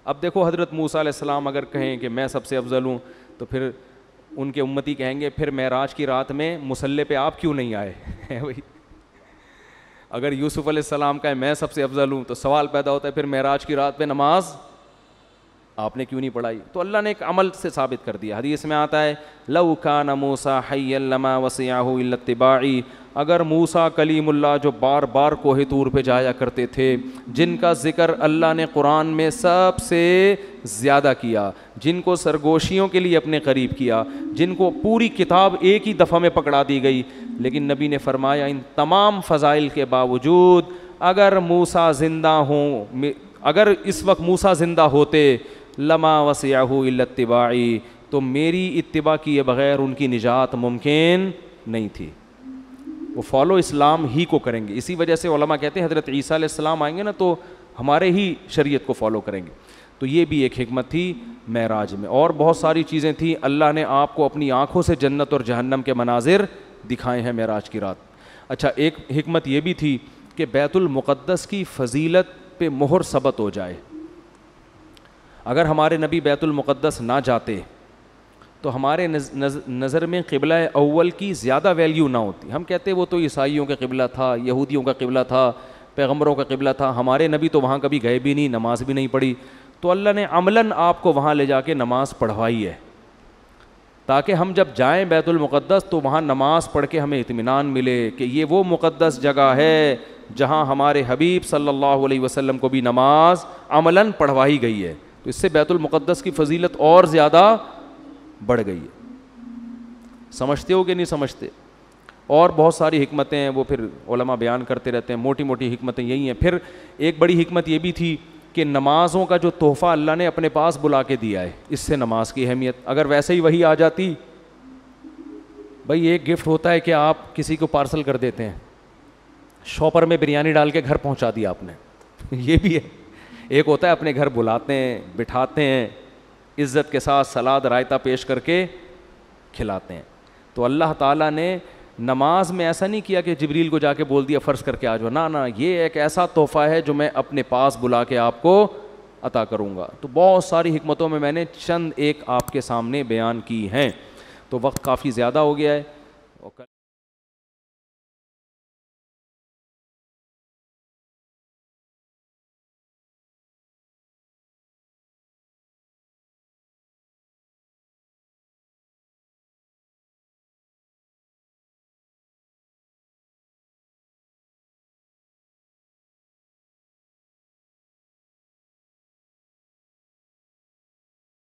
اب دیکھو حضرت موسیٰ علیہ السلام اگر کہیں کہ میں سب سے افضل ہوں, تو پھر ان کے امتی کہیں گے پھر معراج کی رات میں مصلی پہ آپ کیوں نہیں آئے. اگر یوسف علیہ السلام کا ہے میں سب سے افضل ہوں, تو سوال پیدا ہوتا ہے پھر معراج کی رات پہ نماز آپ نے کیوں نہیں پڑھائی. تو اللہ نے ایک عمل سے ثابت کر دیا. حدیث میں آتا ہے لو کان موسیٰ حیا لما وسعہ الا اتباعی, اگر موسیٰ کلیم اللہ جو بار بار کوہ طور پہ جایا کرتے تھے, جن کا ذکر اللہ نے قرآن میں سب سے زیادہ کیا, جن کو سرگوشیوں کے لیے اپنے قریب کیا, جن کو پوری کتاب ایک ہی دفعہ میں پکڑا دی گئی, لیکن نبی نے فرمایا ان تمام فضائل کے باوجود اگر موسیٰ زندہ ہوں, اگر اس وقت موسیٰ زندہ ہوتے, لما وسعہ الا اتباعی, تو میری اتباع کیے بغیر ان کی نجات ممکن نہیں تھی. وہ فالو اسلام ہی کو کریں گے. اسی وجہ سے علماء کہتے ہیں حضرت عیسیٰ علیہ السلام آئیں گے نا تو ہمارے ہی شریعت کو فالو کریں گے. تو یہ بھی ایک حکمت تھی معراج میں. اور بہت ساری چیزیں تھیں, اللہ نے آپ کو اپنی آنکھوں سے جنت اور جہنم کے مناظر دکھائے ہیں معراج کی رات. اچھا ایک حکمت یہ بھی تھی کہ بیت المقدس کی فضیلت پہ مہر ثبت ہو جائے. اگر ہمارے نبی بیت المقدس نہ جاتے تو ہمارے نظر میں قبلہ اول کی زیادہ ویلیو نہ ہوتی. ہم کہتے وہ تو عیسائیوں کا قبلہ تھا, یہودیوں کا قبلہ تھا, پیغمبروں کا قبلہ تھا, ہمارے نبی تو وہاں کبھی گئے بھی نہیں, نماز بھی نہیں پڑھی. تو اللہ نے عملاً آپ کو وہاں لے جا کے نماز پڑھوائی ہے, تاکہ ہم جب جائیں بیت المقدس تو وہاں نماز پڑھ کے ہمیں اطمینان ملے کہ یہ وہ مقدس جگہ ہے جہاں ہمارے حبیب صلی اللہ علیہ وسلم کو بھی نماز عملاً پڑھوائی گئی ہے. تو اس سے بیت المقدس کی فضیلت اور زیادہ بڑھ گئی ہے. سمجھتے ہو کہ نہیں سمجھتے؟ اور بہت ساری حکمتیں ہیں, وہ پھر علماء بیان کرتے رہتے ہیں, موٹی موٹی حکمتیں یہی ہیں. پھر ایک بڑی حکمت یہ بھی تھی کہ نمازوں کا جو تحفہ اللہ نے اپنے پاس بلا کے دیا ہے, اس سے نماز کی اہمیت. اگر ویسے ہی وہی آ جاتی, بھائی ایک گفٹ ہوتا ہے کہ آپ کسی کو پارسل کر دیتے ہیں, شاپر میں بریانی ڈال کے گھر پہنچا دیا آپ نے, یہ بھی ہے. ایک ہوتا ہے اپنے گھر بلاتے ہیں, بٹھاتے ہیں, عزت کے ساتھ سلاد رائتہ پیش کر کے کھلاتے ہیں. تو اللہ تعالیٰ نے نماز میں ایسا نہیں کیا کہ جبریل کو جا کے بول دیا فرض کر کے آ جاؤ, نہ, یہ ایک ایسا تحفہ ہے جو میں اپنے پاس بلا کے آپ کو عطا کروں گا. تو بہت ساری حکمتوں میں نے چند ایک آپ کے سامنے بیان کی ہیں. تو وقت کافی زیادہ ہو گیا ہے.